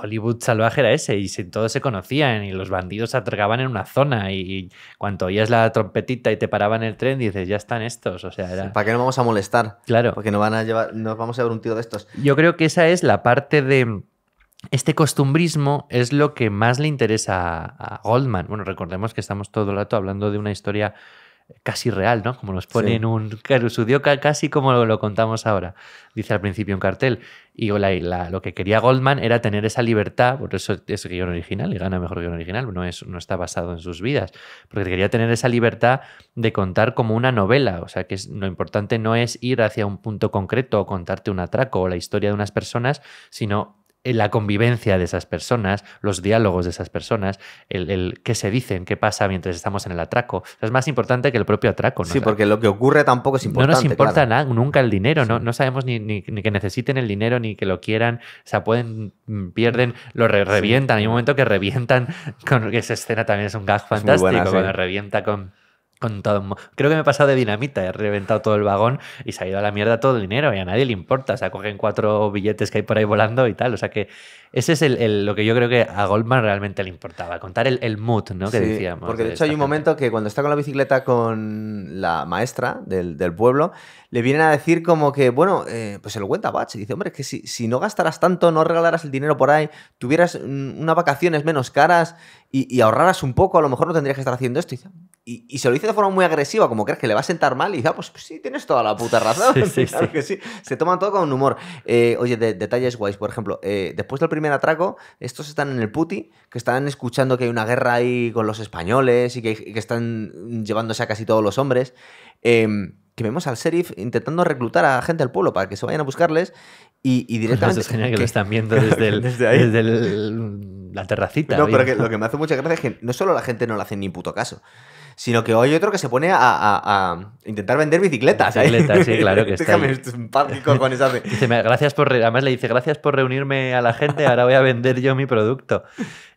Hollywood salvaje era ese, y todos se conocían, y los bandidos se atracaban en una zona, y cuando oías la trompetita y te paraban el tren, dices, ya están estos. O sea, era... ¿Para qué nos vamos a molestar? Claro. Porque nos vamos a llevar un tiro de estos. Yo creo que esa es la parte de... Este costumbrismo es lo que más le interesa a Goldman. Bueno, recordemos que estamos todo el rato hablando de una historia casi real, ¿no? Como nos pone en un sucedió casi como lo contamos ahora, dice al principio un cartel. Y lo que quería Goldman era tener esa libertad, por eso es guión original, y gana mejor guión original, no está basado en sus vidas, porque quería tener esa libertad de contar como una novela. O sea, que lo importante no es ir hacia un punto concreto o contarte un atraco o la historia de unas personas, sino la convivencia de esas personas, los diálogos de esas personas, el qué se dicen, qué pasa mientras estamos en el atraco. O sea, es más importante que el propio atraco, ¿no? Sí, porque lo que ocurre tampoco es importante. No nos importa nada, nunca el dinero. No sabemos ni que necesiten el dinero, ni que lo quieran. O sea, pierden, lo revientan. Hay un momento que revientan, que esa escena también es un gag fantástico, buena, cuando revienta con todo. Creo que me he pasado de dinamita, he reventado todo el vagón y se ha ido a la mierda todo el dinero, y a nadie le importa. O sea, cogen 4 billetes que hay por ahí volando y tal. O sea, que ese es lo que yo creo que a Goldman realmente le importaba, contar el mood, ¿no? Que decíamos. Porque de hecho hay un momento que cuando está con la bicicleta con la maestra del pueblo, le vienen a decir como que, bueno, pues se lo cuenta Butch, y dice, hombre, es que si no gastaras tanto, no regalaras el dinero por ahí, tuvieras unas vacaciones menos caras y ahorraras un poco, a lo mejor no tendrías que estar haciendo esto. Y se lo dice de forma muy agresiva, como crees que le va a sentar mal, y dice, pues sí, tienes toda la puta razón. Claro que sí. Se toman todo con humor. Oye, detalles guays, por ejemplo, después del primer atraco, estos están en el puti, que están escuchando que hay una guerra ahí con los españoles y que están llevándose a casi todos los hombres. Que vemos al sheriff intentando reclutar a gente del pueblo para que se vayan a buscarles, y directamente... Eso es genial que lo están viendo desde la terracita. No, pero lo que me hace mucha gracia es que no solo la gente no le hace ni puto caso, sino que hoy hay otro que se pone a intentar vender bicicletas. Bicicletas, sí, claro que está. Déjame en paz, ¿qué cojones hace? Dice, además le dice, gracias por reunirme a la gente, ahora voy a vender yo mi producto.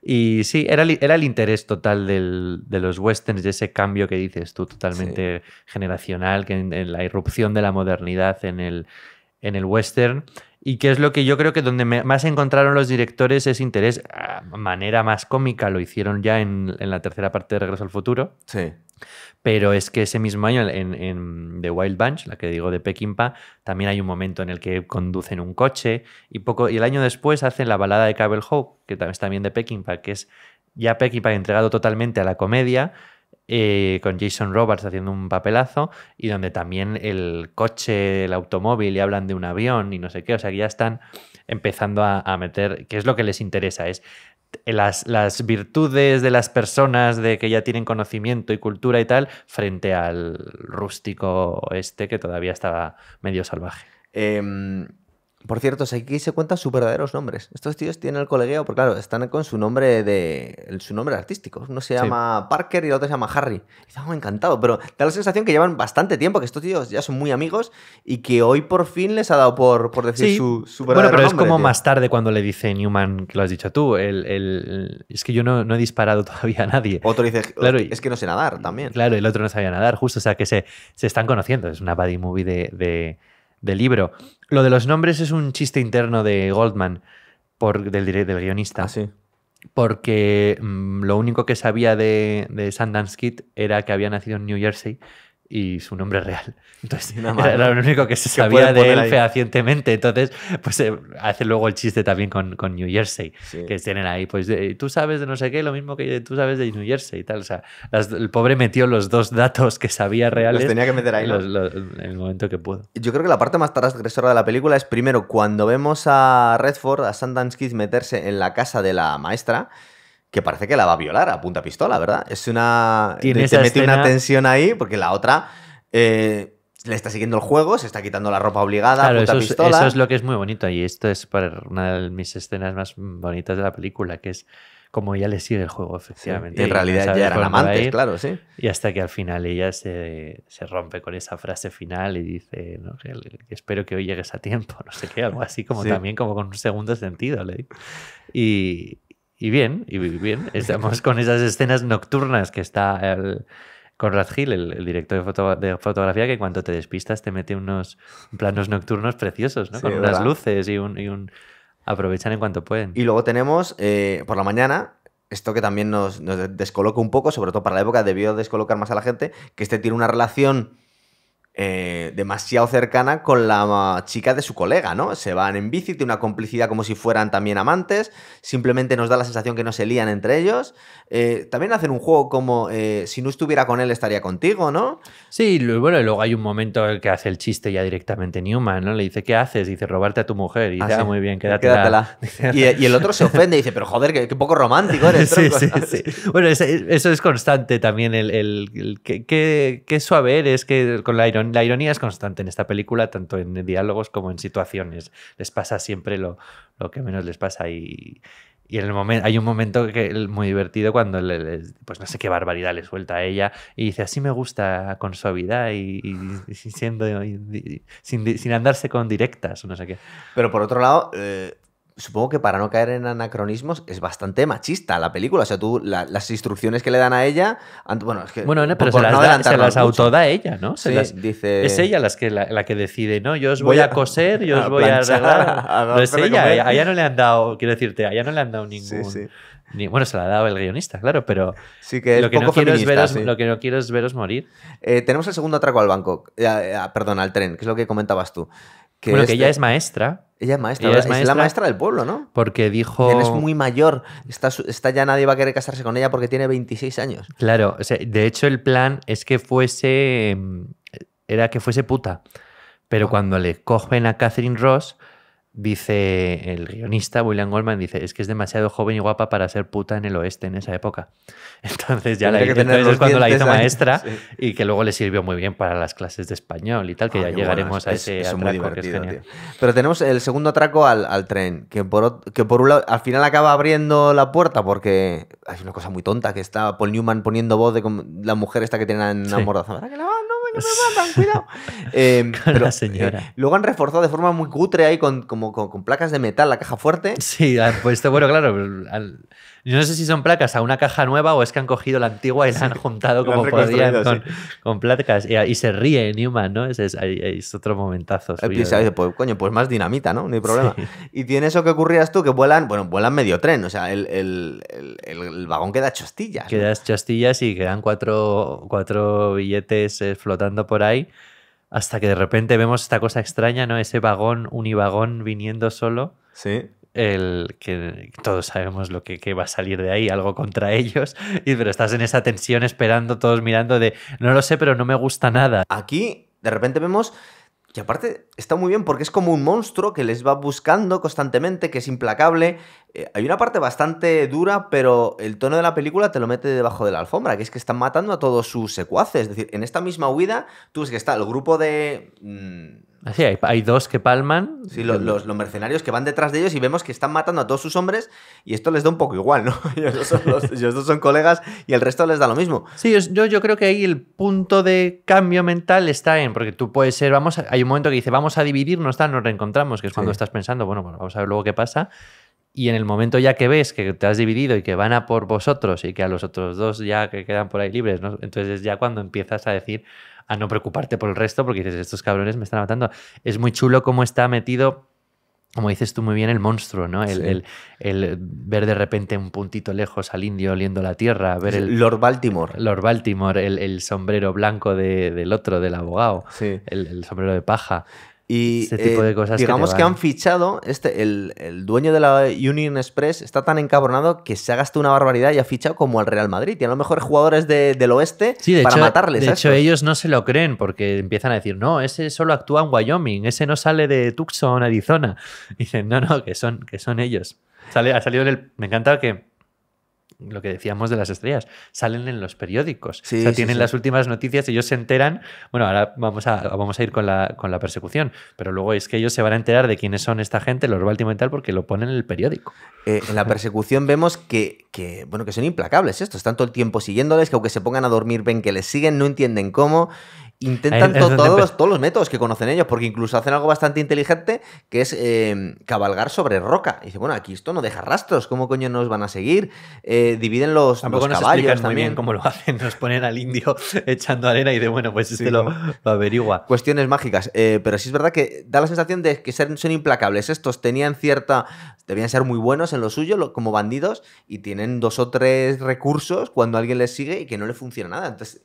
Y sí, era el interés total de los westerns, de ese cambio que dices tú, totalmente generacional, que en la irrupción de la modernidad en el western. Y que es lo que yo creo que donde más encontraron los directores ese interés. A manera más cómica lo hicieron ya en la tercera parte de Regreso al Futuro. Sí. Pero es que ese mismo año en The Wild Bunch, la que digo de Peckinpah, también hay un momento en el que conducen un coche y el año después hacen la balada de Cable Hope, que es también de Peckinpah, que es ya Peckinpah entregado totalmente a la comedia, con Jason Robards haciendo un papelazo y donde también el coche, el automóvil y hablan de un avión y no sé qué, o sea que ya están empezando a meter, que es lo que les interesa, es las virtudes de las personas de que ya tienen conocimiento y cultura y tal frente al rústico que todavía estaba medio salvaje. Por cierto, aquí se cuentan sus verdaderos nombres. Estos tíos tienen el colegueo, porque claro, están con su nombre su nombre artístico. Uno se llama Parker y el otro se llama Harry. Y estamos encantados, pero da la sensación que llevan bastante tiempo, que estos tíos ya son muy amigos y que hoy por fin les ha dado por decir su verdadero nombre. Bueno, pero es como tío. más tarde cuando le dice Newman, que lo has dicho tú, es que yo no he disparado todavía a nadie. Otro dice, claro, es que no sé nadar también. Claro, el otro no sabía nadar, justo, o sea que se están conociendo. Es una buddy movie de libro. Lo de los nombres es un chiste interno de Goldman, del guionista. Ah, sí. Porque lo único que sabía de Sundance Kid era que había nacido en New Jersey y su nombre real. Entonces, era lo único que se sabía de él fehacientemente. Entonces, pues hace luego el chiste también con New Jersey, sí. Que tienen ahí, pues tú sabes de no sé qué, lo mismo que tú sabes de New Jersey y tal. O sea, el pobre metió los dos datos que sabía reales. Los tenía que meter ahí, ¿no? En el momento que pudo. Yo creo que la parte más transgresora de la película es primero cuando vemos a Redford, a Sundance Kid, meterse en la casa de la maestra, que parece que la va a violar a punta pistola, ¿verdad? Es una... Te mete una tensión ahí, porque la otra le está siguiendo el juego, se está quitando la ropa obligada, claro, a punta pistola. Eso es lo que es muy bonito, y esto es una de mis escenas más bonitas de la película, que es como ella le sigue el juego, efectivamente. Sí, y en realidad ya eran amantes, claro, sí. Y hasta que al final ella se rompe con esa frase final y dice, no sé, espero que hoy llegues a tiempo, no sé qué, algo así, como sí. También como con un segundo sentido. Y bien, estamos con esas escenas nocturnas que está Conrad Hill, el director de fotografía, que en cuanto te despistas te mete unos planos nocturnos preciosos, ¿no? Sí, con unas luces y un aprovechan en cuanto pueden. Y luego tenemos por la mañana esto que también nos descoloca un poco, sobre todo para la época debió descolocar más a la gente, que tiene una relación demasiado cercana con la chica de su colega, ¿no? Se van en bici, tiene una complicidad como si fueran también amantes, simplemente nos da la sensación que no se lían entre ellos. También hacen un juego como si no estuviera con él estaría contigo, ¿no? Sí, bueno, y luego hay un momento en que hace el chiste ya directamente Newman, ¿no? Le dice, ¿qué haces? Dice, robarte a tu mujer. Y dice, sí. Muy bien, quédatela. Y el otro se ofende y dice, pero joder, qué poco romántico eres. Sí. Bueno, eso es constante también, qué suave eres, que con la ironía es constante en esta película, tanto en diálogos como en situaciones. Les pasa siempre lo que menos les pasa y en el momento, hay un momento que muy divertido cuando pues no sé qué barbaridad le suelta a ella y dice, así me gusta, con suavidad y sin andarse con directas o no sé qué. Pero por otro lado... supongo que para no caer en anacronismos es bastante machista la película. O sea, tú las instrucciones que le dan a ella... Bueno, es que... Bueno, pero se las autoda ella, ¿no? Dice... Es ella la que decide, ¿no? Yo os voy a coser, yo os voy a arreglar. No es ella, a ella no le han dado... Quiero decirte, a ella no le han dado ningún... Sí. Bueno, se la ha dado el guionista, claro, pero sí que es lo que poco feminista, lo que no quiero es veros morir. Tenemos el segundo atraco al banco. Perdón, al tren, que es lo que comentabas tú. Que ella es maestra. Ella es maestra, es la maestra del pueblo, ¿no? Porque dijo... Es muy mayor, está ya nadie va a querer casarse con ella porque tiene 26 años. Claro, o sea, de hecho el plan es que fuese puta, pero cuando le cogen a Catherine Ross dice el guionista, William Goldman, dice, es que es demasiado joven y guapa para ser puta en el oeste en esa época. Entonces ya entonces es cuando la hizo maestra y que luego le sirvió muy bien para las clases de español y tal, que ya llegaremos a ese es atraco, muy divertido, que es genial. tío. Pero tenemos el segundo atraco al tren, que por un lado al final acaba abriendo la puerta porque hay una cosa muy tonta, que está Paul Newman poniendo voz de la mujer esta que tiene en la mordaza. ¿Verdad que me matan, cuidado? Pero la señora. Luego han reforzado de forma muy cutre ahí con placas de metal la caja fuerte. Sí, han puesto, bueno, claro, yo no sé si son placas a una caja nueva o es que han cogido la antigua y la han juntado como podían con placas. Y se ríe Newman, ¿no? Es otro momentazo. Pues más dinamita, ¿no? No hay problema. Sí. Y tiene eso que ocurrías tú, que vuelan medio tren. O sea, el vagón queda chostillas. Quedas chostillas y quedan cuatro billetes flotando por ahí. Hasta que de repente vemos esta cosa extraña, ¿no? Ese vagón, univagón viniendo solo. Sí. Que todos sabemos lo que va a salir de ahí, algo contra ellos, pero estás en esa tensión esperando, todos mirando de no lo sé, pero no me gusta nada. Aquí, de repente vemos que aparte está muy bien porque es como un monstruo que les va buscando constantemente, que es implacable. Hay una parte bastante dura, pero el tono de la película te lo mete debajo de la alfombra, que es que están matando a todos sus secuaces. Es decir, en esta misma huida, tú ves que está el grupo de... Sí, hay dos que palman. Sí, los mercenarios que van detrás de ellos y vemos que están matando a todos sus hombres y esto les da un poco igual, ¿no? Ellos dos son colegas y el resto les da lo mismo. Sí, yo creo que ahí el punto de cambio mental está en, porque tú puedes ser, hay un momento que dice, vamos a dividirnos, nos reencontramos, que es cuando estás pensando, bueno, vamos a ver luego qué pasa. Y en el momento ya que ves que te has dividido y que van a por vosotros y que a los otros dos ya que quedan por ahí libres, ¿no? Entonces es ya cuando empiezas a decir, a no preocuparte por el resto, porque dices, estos cabrones me están matando. Es muy chulo cómo está metido, como dices tú muy bien, el monstruo, ¿no? El ver de repente un puntito lejos al indio oliendo la tierra, ver Lord Baltimore. Lord Baltimore, el sombrero blanco del otro, del abogado, sí. el sombrero de paja. Y este tipo de cosas digamos que han fichado, el dueño de la Union Express está tan encabronado que se ha gastado una barbaridad y ha fichado como al Real Madrid. Tiene a lo mejor jugadores del oeste para matarles. De hecho, ellos no se lo creen porque empiezan a decir, no, ese solo actúa en Wyoming, ese no sale de Tucson, Arizona. Y dicen, no, que son ellos. Ha salido me encanta que lo que decíamos de las estrellas, salen en los periódicos. Sí, o sea, tienen las últimas noticias, ellos se enteran. Bueno, ahora vamos a ir con la persecución, pero luego es que ellos se van a enterar de quiénes son esta gente, los Baltimore y tal, porque lo ponen en el periódico. En la persecución vemos que son implacables estos, están todo el tiempo siguiéndoles, que aunque se pongan a dormir ven que les siguen, no entienden cómo. Intentan todos los métodos que conocen ellos, porque incluso hacen algo bastante inteligente, que es cabalgar sobre roca. Y dice, bueno, aquí esto no deja rastros, ¿cómo coño nos van a seguir? Dividen los caballos también. Muy bien cómo lo hacen, nos ponen al indio echando arena y de, bueno, pues lo averigua. Cuestiones mágicas, pero sí es verdad que da la sensación de que son implacables. Estos debían ser muy buenos en lo suyo, como bandidos, y tienen 2 o 3 recursos cuando alguien les sigue y que no le funciona nada. Entonces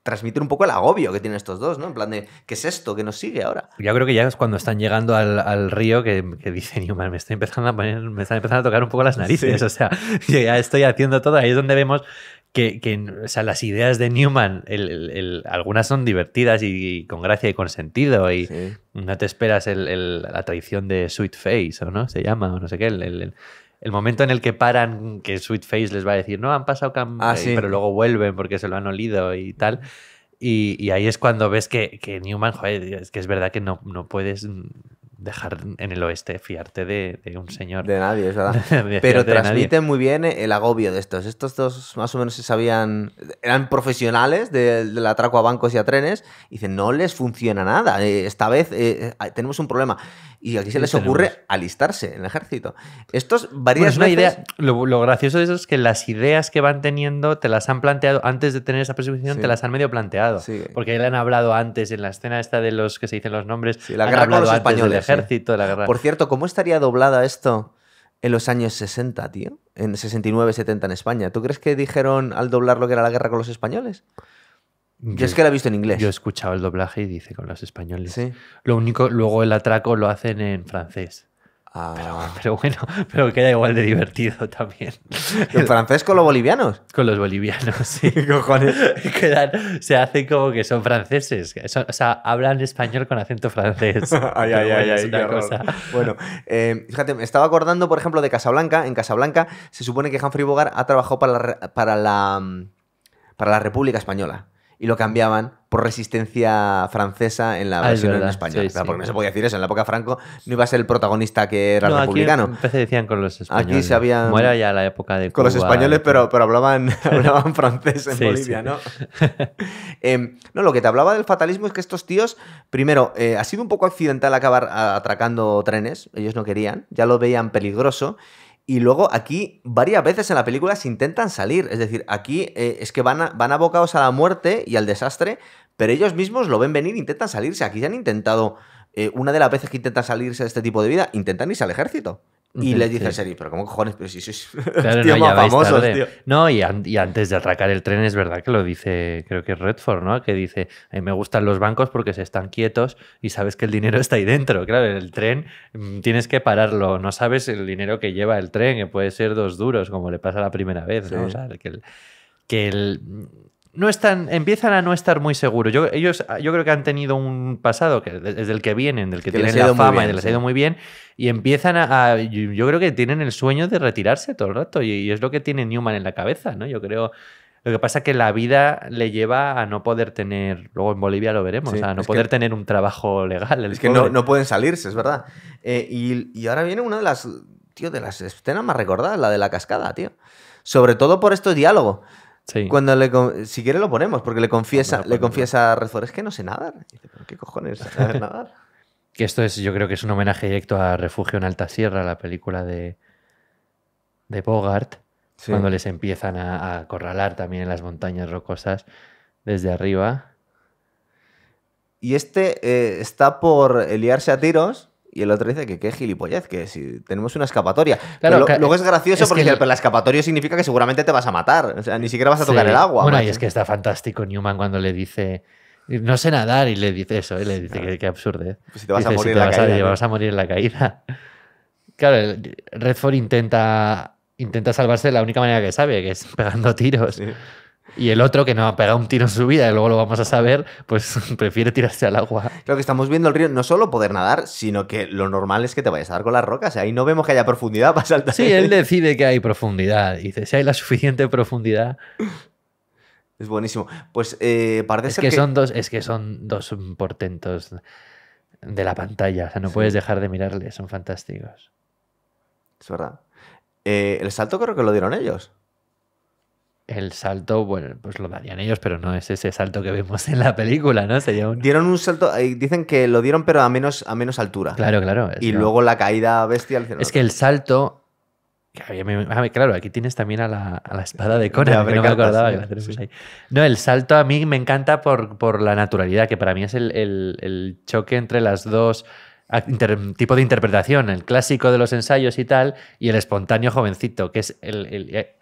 transmiten un poco el agobio que tienen estos dos, ¿no? En plan de, ¿qué es esto que nos sigue ahora? Yo creo que ya es cuando están llegando al río que dice Newman, me están empezando a tocar un poco las narices. Sí. O sea, yo ya estoy haciendo todo. Ahí es donde vemos que o sea, las ideas de Newman, algunas son divertidas y con gracia y con sentido. Y no te esperas la traición de Sweet Face, ¿o no? Se llama, o no sé qué, el momento en el que paran, que Sweet Face les va a decir, no, han pasado pero luego vuelven porque se lo han olido y tal. Y ahí es cuando ves que Newman, joder, es que es verdad que no puedes dejar en el oeste fiarte de un señor. De nadie, es verdad. Pero transmiten muy bien el agobio de estos. Estos dos más o menos eran profesionales del atraco a bancos y a trenes, y dicen, no les funciona nada. Esta vez tenemos un problema. Y aquí se les ocurre alistarse en el ejército. Estos varias veces... idea. Lo gracioso de eso es que las ideas que van teniendo te las han planteado antes de tener esa persecución, te las han medio planteado. Sí. Porque ya le han hablado antes en la escena esta de los que se dicen los nombres. Sí, la guerra con los españoles. Del ejército, la guerra. Por cierto, ¿cómo estaría doblada esto en los años 60, tío? En 69, 70 en España. ¿Tú crees que dijeron al doblar lo que era la guerra con los españoles? Yo es que la he visto en inglés. Yo he escuchado el doblaje y dice con los españoles. Sí. Lo único, luego el atraco lo hacen en francés. Pero bueno, pero queda igual de divertido también. ¿En francés con los bolivianos? Con los bolivianos, sí. ¿Qué cojones? Se hacen como que son franceses. O sea, hablan español con acento francés. Ay, es qué una horror. cosa. Bueno, fíjate, me estaba acordando, por ejemplo, de Casablanca. En Casablanca se supone que Humphrey Bogart ha trabajado para la República Española. Y lo cambiaban por resistencia francesa en la versión en español. Sí, Claro, sí. porque no se podía decir eso. En la época Franco no iba a ser el protagonista que era No, republicano. aquí empecé decían con los españoles. Aquí se habían... Como era ya la época de Con los Cuba, españoles, pero hablaban francés en Sí, Bolivia, sí. ¿no? No, lo que te hablaba del fatalismo es que estos tíos, primero, ha sido un poco accidental acabar atracando trenes, ellos no querían, ya lo veían peligroso, y luego aquí varias veces en la película se intentan salir, es decir, aquí es que van abocados a la muerte y al desastre, pero ellos mismos lo ven venir e intentan salirse. Aquí ya han intentado, una de las veces que intentan salirse de este tipo de vida, intentan irse al ejército. Y les dice el sheriff, pero ¿cómo cojones? Pero si sois Claro, tío no, más ya vais famosos, tarde. tío. No, y antes de atracar el tren es verdad que lo dice, creo que es Redford, ¿no? Que dice, a mí me gustan los bancos porque se están quietos y sabes que el dinero está ahí dentro. Claro, el tren tienes que pararlo, no sabes el dinero que lleva el tren, que puede ser 2 duros, como le pasa la primera vez, ¿no? Sí. O sea, no están, empiezan a no estar muy seguros. Yo creo que han tenido un pasado que desde el que vienen, del que les tienen ha la ido muy fama bien, y les ha sí. ido muy bien, y empiezan yo creo que tienen el sueño de retirarse todo el rato, y es lo que tiene Newman en la cabeza, ¿no? Yo creo. Lo que pasa es que la vida le lleva a no poder tener, luego en Bolivia lo veremos, Sí, a no es poder que- tener un trabajo legal. Es que no pueden salirse, es verdad. Y ahora viene una de las escenas más recordadas, la de la cascada, tío. Sobre todo por estos diálogos. Sí. Cuando si quiere lo ponemos, porque le confiesa Vamos a Redford, es que no sé nadar. Y dice, ¿pero qué cojones saber nadar? Que esto yo creo que es un homenaje directo a Refugio en Alta Sierra, la película de Bogart, Sí. cuando les empiezan a acorralar también en las montañas rocosas desde arriba. Y está por liarse a tiros. Y el otro dice que qué gilipollez, que si tenemos una escapatoria. Claro, Pero luego es gracioso es porque que dice, pero la escapatoria significa que seguramente te vas a matar. O sea, ni siquiera vas a tocar Sí. el agua. Bueno, y macho. es que está fantástico Newman cuando le dice, no sé nadar, y le dice eso, y le dice que absurdez. Pues si te vas a Dice, morir si en la caída, ¿no? vas a morir en la caída. Claro, Redford intenta salvarse de la única manera que sabe, que es pegando tiros. Sí. Y el otro, que no ha pegado un tiro en su vida, y luego lo vamos a saber, pues prefiere tirarse al agua. Claro que estamos viendo el río, no solo poder nadar, sino que lo normal es que te vayas a dar con las rocas. Ahí no vemos que haya profundidad para saltar. Sí, él decide que hay profundidad. Dice, si hay la suficiente profundidad. Es buenísimo. Pues parece Es ser que son dos portentos de la pantalla. O sea, no puedes dejar de mirarles, son fantásticos. Es verdad. El salto creo que lo dieron ellos. El salto, bueno, pues lo darían ellos, pero no es ese salto que vemos en la película, ¿no? Sería un... Dieron un salto, dicen que lo dieron pero a menos altura. Claro. Y luego la caída bestial. Es que el salto... Claro, aquí tienes también a la espada de Conan, que no me acordaba que la tenemos ahí. No, el salto a mí me encanta por la naturalidad, que para mí es el choque entre las dos tipo de interpretación, el clásico de los ensayos y tal, y el espontáneo jovencito, que es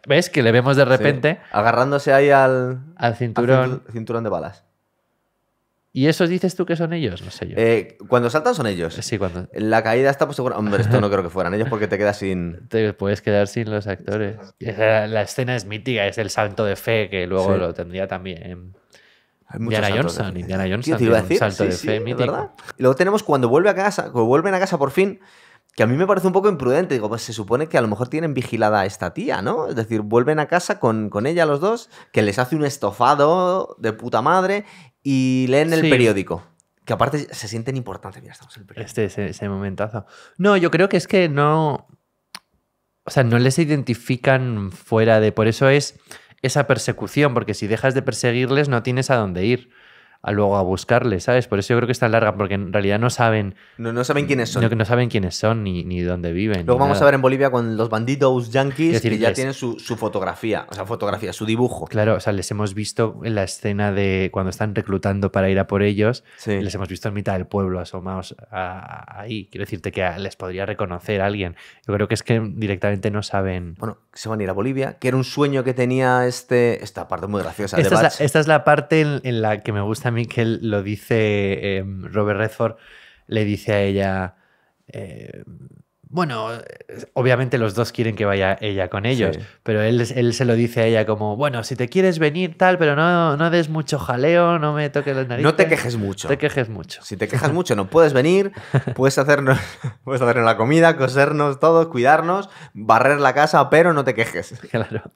¿ves? Que le vemos de repente agarrándose ahí al cinturón. cinturón de balas. ¿Y esos dices tú que son ellos? No sé yo. Cuando saltan son ellos. Sí, cuando La caída está pues seguro. Hombre, esto no creo que fueran ellos porque te quedas sin. te puedes quedar sin los actores. La escena es mítica, es el salto de fe, que luego Sí. lo tendría también Hay muchos Indiana saltos de Johnson. fe. Indiana Johnson Tío, te iba a tiene un decir, salto de sí, fe es mítico. ¿verdad? Y luego tenemos cuando vuelven a casa por fin, que a mí me parece un poco imprudente. Digo, pues se supone que a lo mejor tienen vigilada a esta tía, ¿no? Es decir, vuelven a casa con ella los dos, que les hace un estofado de puta madre y leen el Sí. periódico. Que aparte se sienten importantes. Mira, estamos en el periódico. Ese momentazo. No, yo creo que es que no... O sea, no les identifican fuera de... Por eso es esa persecución, porque si dejas de perseguirles no tienes a dónde ir luego a buscarles, ¿sabes? Por eso yo creo que es tan larga, porque en realidad no saben... No saben quiénes son. No saben quiénes son ni dónde viven. Luego ni vamos nada. a ver en Bolivia con los bandidos yanquis, Es decir, que ya les- tienen su fotografía, su dibujo. Claro, o sea, les hemos visto en la escena de cuando están reclutando para ir a por ellos, Sí. les hemos visto en mitad del pueblo asomados ahí. Quiero decirte que les podría reconocer a alguien. Yo creo que es que directamente no saben... Bueno, se van a ir a Bolivia, que era un sueño que tenía esta parte muy graciosa de Esta Batch. es la parte en la que me gusta a mí que él lo dice, Robert Redford le dice a ella, Bueno, obviamente los dos quieren que vaya ella con ellos, Sí. pero él se lo dice a ella como, bueno, si te quieres venir tal, pero no des mucho jaleo, no me toques las narices. No te quejes mucho. Te quejes mucho. Si te quejas mucho, no puedes venir, puedes hacernos la comida, cosernos todos, cuidarnos, barrer la casa, pero no te quejes. Claro.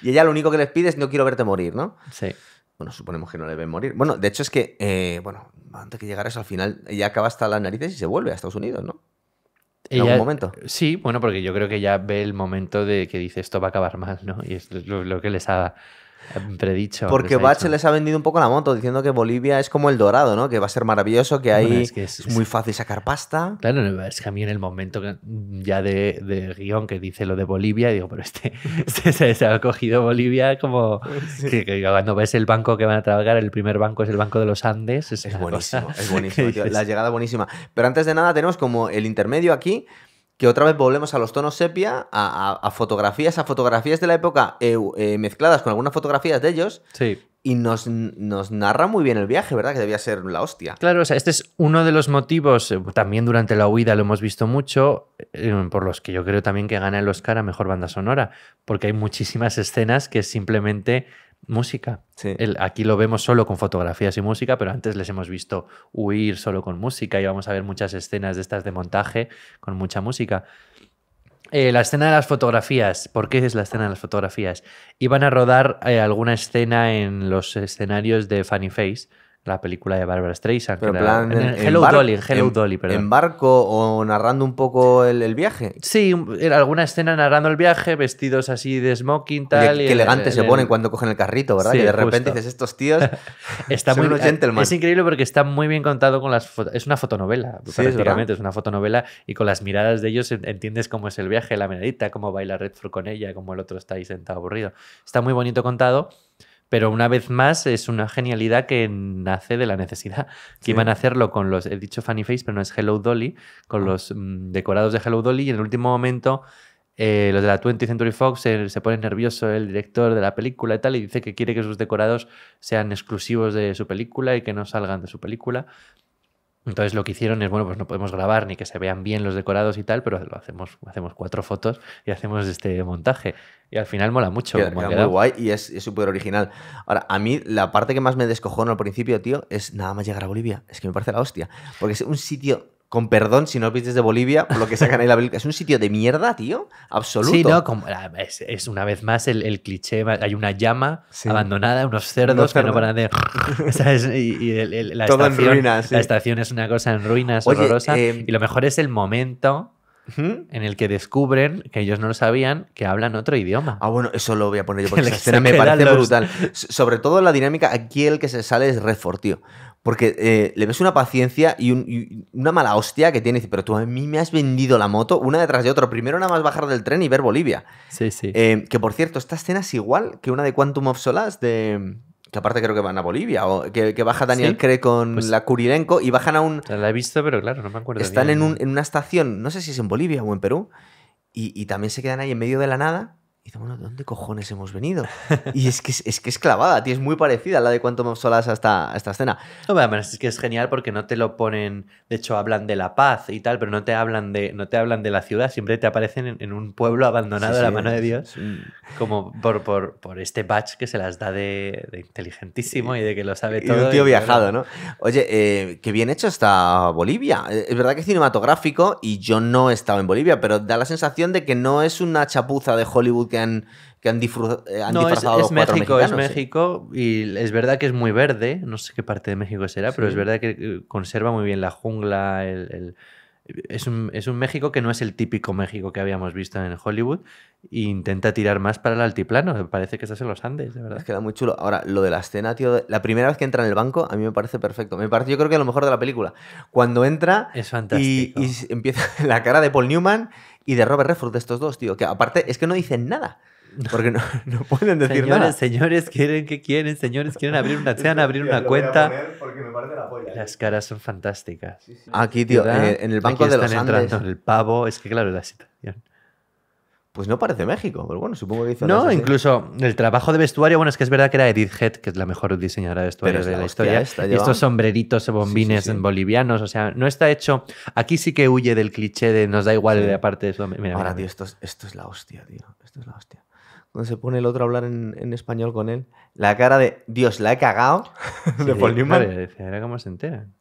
Y ella lo único que les pide es no quiero verte morir, ¿no? Sí. Bueno, suponemos que no le ven morir. Bueno, de hecho es que, bueno, antes que llegara eso, al final ella acaba hasta las narices y se vuelve a Estados Unidos, ¿no? En algún momento. Sí, bueno, porque yo creo que ya ve el momento de que dice esto va a acabar mal, ¿no? Y es lo que les ha predicho. Porque Bach les ha vendido un poco la moto, diciendo que Bolivia es como el Dorado, ¿no? Que va a ser maravilloso, que ahí Bueno, es muy fácil sacar pasta. Claro, es que a mí en el momento ya de guión que dice lo de Bolivia, digo, pero este se ha cogido Bolivia como que cuando ves el banco que van a trabajar, el primer banco es el Banco de los Andes. Es buenísimo, es buenísimo, tío. La llegada buenísima. Pero antes de nada tenemos como el intermedio aquí, que otra vez volvemos a los tonos sepia, a fotografías de la época mezcladas con algunas fotografías de ellos. Sí. Y nos narra muy bien el viaje, ¿verdad? Que debía ser la hostia. Claro, o sea, este es uno de los motivos, también durante la huida lo hemos visto mucho, por los que yo creo también que gana el Oscar a Mejor Banda Sonora, porque hay muchísimas escenas que es simplemente música. Sí. Aquí lo vemos solo con fotografías y música, pero antes les hemos visto huir solo con música y vamos a ver muchas escenas de estas de montaje con mucha música. La escena de las fotografías. ¿Por qué es la escena de las fotografías? Iban a rodar alguna escena en los escenarios de Funny Face, la película de Barbra Streisand. Pero en Hello Dolly, perdón. ¿En barco o narrando un poco el viaje? Sí, era alguna escena narrando el viaje, vestidos así de smoking, tal. Oye, qué elegante se ponen cuando cogen el carrito, ¿verdad? Sí, que de repente justo. dices, estos tíos Está son muy, unos gentlemen. es increíble porque está muy bien contado con las fotos. Es una fotonovela, Sí, prácticamente. Es una fotonovela y con las miradas de ellos entiendes cómo es el viaje, la miradita, cómo baila Redford con ella, cómo el otro está ahí sentado aburrido. Está muy bonito contado. Pero una vez más es una genialidad que nace de la necesidad. Que iban a hacerlo con los, he dicho Funny Face, pero no es Hello Dolly, con los decorados de Hello Dolly y en el último momento los de la 20th Century Fox se pone nervioso el director de la película y tal y dice que quiere que sus decorados sean exclusivos de su película y que no salgan de su película. Entonces lo que hicieron es, bueno, pues no podemos grabar ni que se vean bien los decorados y tal, pero hacemos 4 fotos y hacemos este montaje. Y al final mola mucho. Queda muy guay y es súper original. Ahora, a mí la parte que más me descojono al principio, tío, es nada más llegar a Bolivia. Es que me parece la hostia. Porque es un sitio, con perdón si no os viste de Bolivia, por lo que sacan ahí la película, es un sitio de mierda, tío, absoluto. Sí, no, es una vez más el cliché. Hay una llama abandonada, unos cerdos que no paran de... ¿Sabes? La todo estación, en ruinas. Sí. La estación es una cosa en ruinas, oye, horrorosa. Y lo mejor es el momento en el que descubren, que ellos no lo sabían, que hablan otro idioma. Ah, bueno, eso lo voy a poner yo porque esa escena me parece brutal. Sobre todo la dinámica, aquí el que se sale es Redford, tío. Porque le ves una paciencia y una mala hostia que tiene. Pero tú a mí me has vendido la moto una detrás de otra. Primero nada más bajar del tren y ver Bolivia. Sí, sí. Que por cierto, esta escena es igual que una de Quantum of Solace que aparte creo que van a Bolivia, o que baja Daniel Craig con la Kurilenko y bajan a un... La he visto, pero claro, no me acuerdo. Están en una estación, no sé si es en Bolivia o en Perú, y también se quedan ahí en medio de la nada. Y dice, bueno, ¿de dónde cojones hemos venido? Y es que es clavada, tío, es muy parecida a la de Quantum of Solace a esta escena. No, además es que es genial porque no te lo ponen, de hecho hablan de la paz y tal, pero no te hablan de la ciudad, siempre te aparecen en un pueblo abandonado a la mano de Dios, como por este badge que se las da de inteligentísimo y de que lo sabe todo. Y un tío viajado, ¿no? Oye, qué bien hecho está Bolivia. Es verdad que es cinematográfico y yo no he estado en Bolivia, pero da la sensación de que no es una chapuza de Hollywood que han disfrazado es México, mexicanos. México y es verdad que es muy verde, no sé qué parte de México será, pero es verdad que conserva muy bien la jungla, es un México que no es el típico México que habíamos visto en Hollywood e intenta tirar más para el altiplano, parece que estás en los Andes, de verdad. Es que queda muy chulo. Ahora, lo de la escena, tío, la primera vez que entra en el banco, a mí me parece perfecto. Yo creo que es lo mejor de la película. Cuando entra es fantástico. Y empieza la cara de Paul Newman y de Robert Redford, de estos dos, tío, que aparte es que no dicen nada. Porque no pueden decir nada. Señores, señores, quieren abrir una cuenta. Porque me parece la polla. Las caras son fantásticas. Aquí, tío, en el banco de los Andes. Entrando el pavo, es que claro, la situación. Pues no parece México, pero bueno, supongo que hizo... No, así. incluso el trabajo de vestuario, bueno, es que es verdad que era Edith Head, que es la mejor diseñadora de vestuario de la historia. Y estos sombreritos bolivianos, bolivianos, o sea, no está hecho... Aquí sí que huye del cliché de nos da igual de aparte de eso. Mira, ahora, tío, esto es la hostia, tío. Esto es la hostia. Cuando se pone el otro a hablar en español con él, la cara de Dios, la he cagado de Paul Newman. Claro, era cómo se enteran.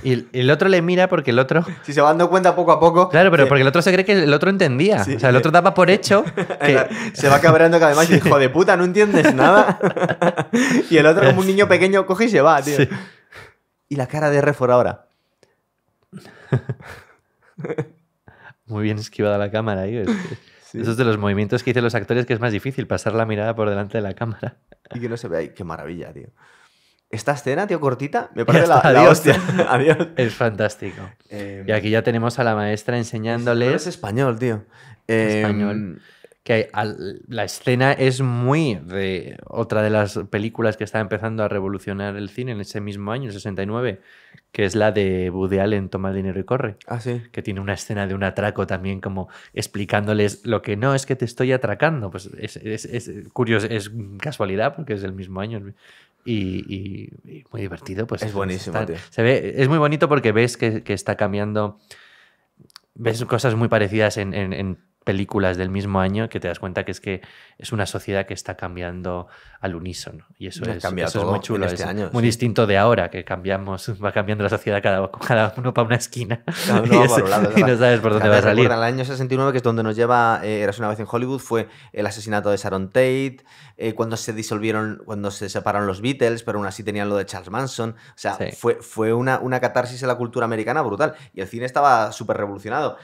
Y el otro le mira porque el otro... Si se va dando cuenta poco a poco... Claro, pero porque el otro se cree que el otro entendía. Sí, o sea, el otro daba por hecho que... Se va cabreando cada vez más y dice, hijo de puta, no entiendes nada. Y el otro, como un niño pequeño, coge y se va, tío. Sí. Y la cara de Redford ahora. Muy bien esquivada la cámara ahí. Sí. Esos de los movimientos que dicen los actores que es más difícil, pasar la mirada por delante de la cámara. Y que no se vea ahí. Qué maravilla, tío. Esta escena, tío, cortita, me parece la hostia. Adiós. Es fantástico. Y aquí ya tenemos a la maestra enseñándoles... Es español, tío. Español. Que la escena es muy de otra de las películas que está empezando a revolucionar el cine en ese mismo año, el 69, que es la de Woody Allen, Toma el dinero y corre. Ah, sí. Que tiene una escena de un atraco también como explicándoles lo que no es que te estoy atracando. Pues es curioso, es casualidad porque es el mismo año. Y muy divertido. Pues es buenísimo, tío. Se ve, es muy bonito porque ves que está cambiando. Ves cosas muy parecidas en películas del mismo año que te das cuenta que es una sociedad que está cambiando al unísono. Y eso es muy chulo. Este año, muy distinto de ahora, que va cambiando la sociedad cada uno para una esquina. Cada uno va para un lado, y no sabes por dónde va a salir. En el año 69, que es donde nos lleva Érase una vez en Hollywood, fue el asesinato de Sharon Tate, cuando se separaron los Beatles, pero aún así tenían lo de Charles Manson. O sea, sí. fue una catarsis en la cultura americana brutal. Y el cine estaba súper revolucionado.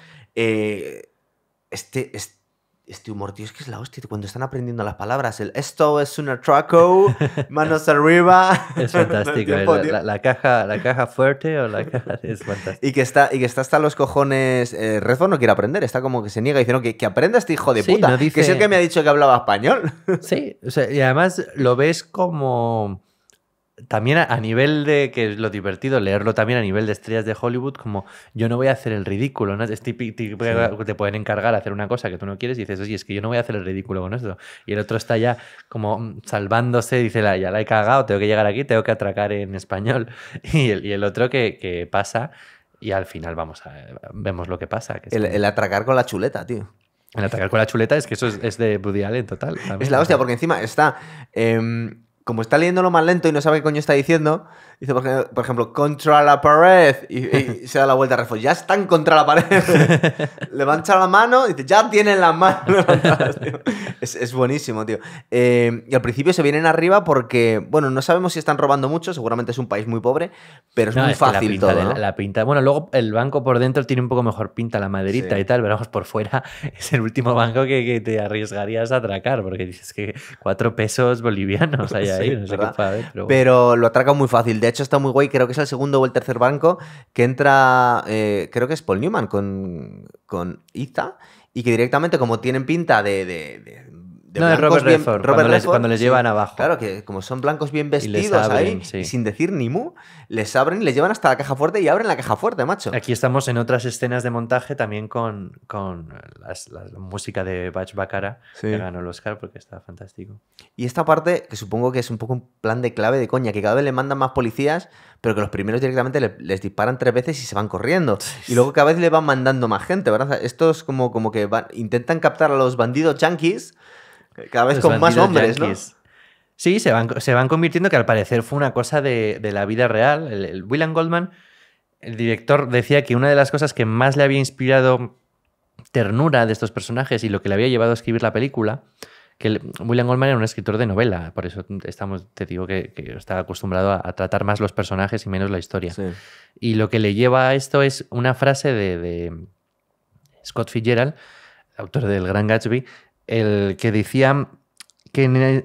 Este humor, tío, es que es la hostia. Cuando están aprendiendo las palabras, esto es un atraco, manos arriba. Es fantástico. Tiempo, la caja fuerte o la caja... Es fantástico. Y que está hasta los cojones. Redford no quiere aprender, está como que se niega y dice, no, que aprenda este hijo de puta, no dice... que es el que me ha dicho que hablaba español. Sí, o sea, y además lo ves como... También a nivel de, que es lo divertido, leerlo también a nivel de estrellas de Hollywood, como yo no voy a hacer el ridículo, ¿no? Es típico, te pueden encargar hacer una cosa que tú no quieres y dices, oye, es que yo no voy a hacer el ridículo con esto. Y el otro está ya como salvándose, dice, ya la he cagado, tengo que llegar aquí, tengo que atracar en español. Y el otro que pasa y al final vemos lo que pasa. Que el atracar con la chuleta, tío. El atracar con la chuleta es que eso es de Woody Allen total. También. Es la hostia, porque encima está... como está leyéndolo más lento y no sabe qué coño está diciendo, dice, por ejemplo, contra la pared, y se da la vuelta a Redford. Ya están contra la pared. Levanta la mano y dice, ya tienen las manos levantadas, tío. Es buenísimo, tío. Y al principio se vienen arriba porque, bueno, no sabemos si están robando mucho, seguramente es un país muy pobre, pero es muy fácil todo, ¿no? La pinta, bueno, luego el banco por dentro tiene un poco mejor pinta, la maderita y tal, pero vamos, por fuera es el último banco que te arriesgarías a atracar, porque dices que 4 pesos bolivianos hay ahí, no sé qué puede haber, pero lo atracan muy fácil. De hecho, está muy guay, creo que es el segundo o el tercer banco que entra, creo que es Paul Newman con Ethan, y que directamente, como tienen pinta de Robert Redford, cuando les llevan abajo. Claro, que como son blancos bien vestidos abren, ahí, y sin decir ni mu, les abren y les llevan hasta la caja fuerte y abren la caja fuerte, macho. Aquí estamos en otras escenas de montaje también con la música de Bach Bacara, que ganó el Oscar porque está fantástico. Y esta parte, que supongo que es un poco un plan de clave de coña, que cada vez le mandan más policías, pero que los primeros directamente les disparan 3 veces y se van corriendo. Y luego cada vez le van mandando más gente, ¿verdad? Estos como que intentan captar a los bandidos yanquis, cada vez con más hombres, yankees, ¿no? Sí, se van convirtiendo, que al parecer fue una cosa de la vida real. El William Goldman, el director, decía que una de las cosas que más le había inspirado ternura de estos personajes y lo que le había llevado a escribir la película, que William Goldman era un escritor de novela, por eso te digo que está acostumbrado a tratar más los personajes y menos la historia. Sí. Y lo que le lleva a esto es una frase de Scott Fitzgerald, autor del Gran Gatsby, el que decía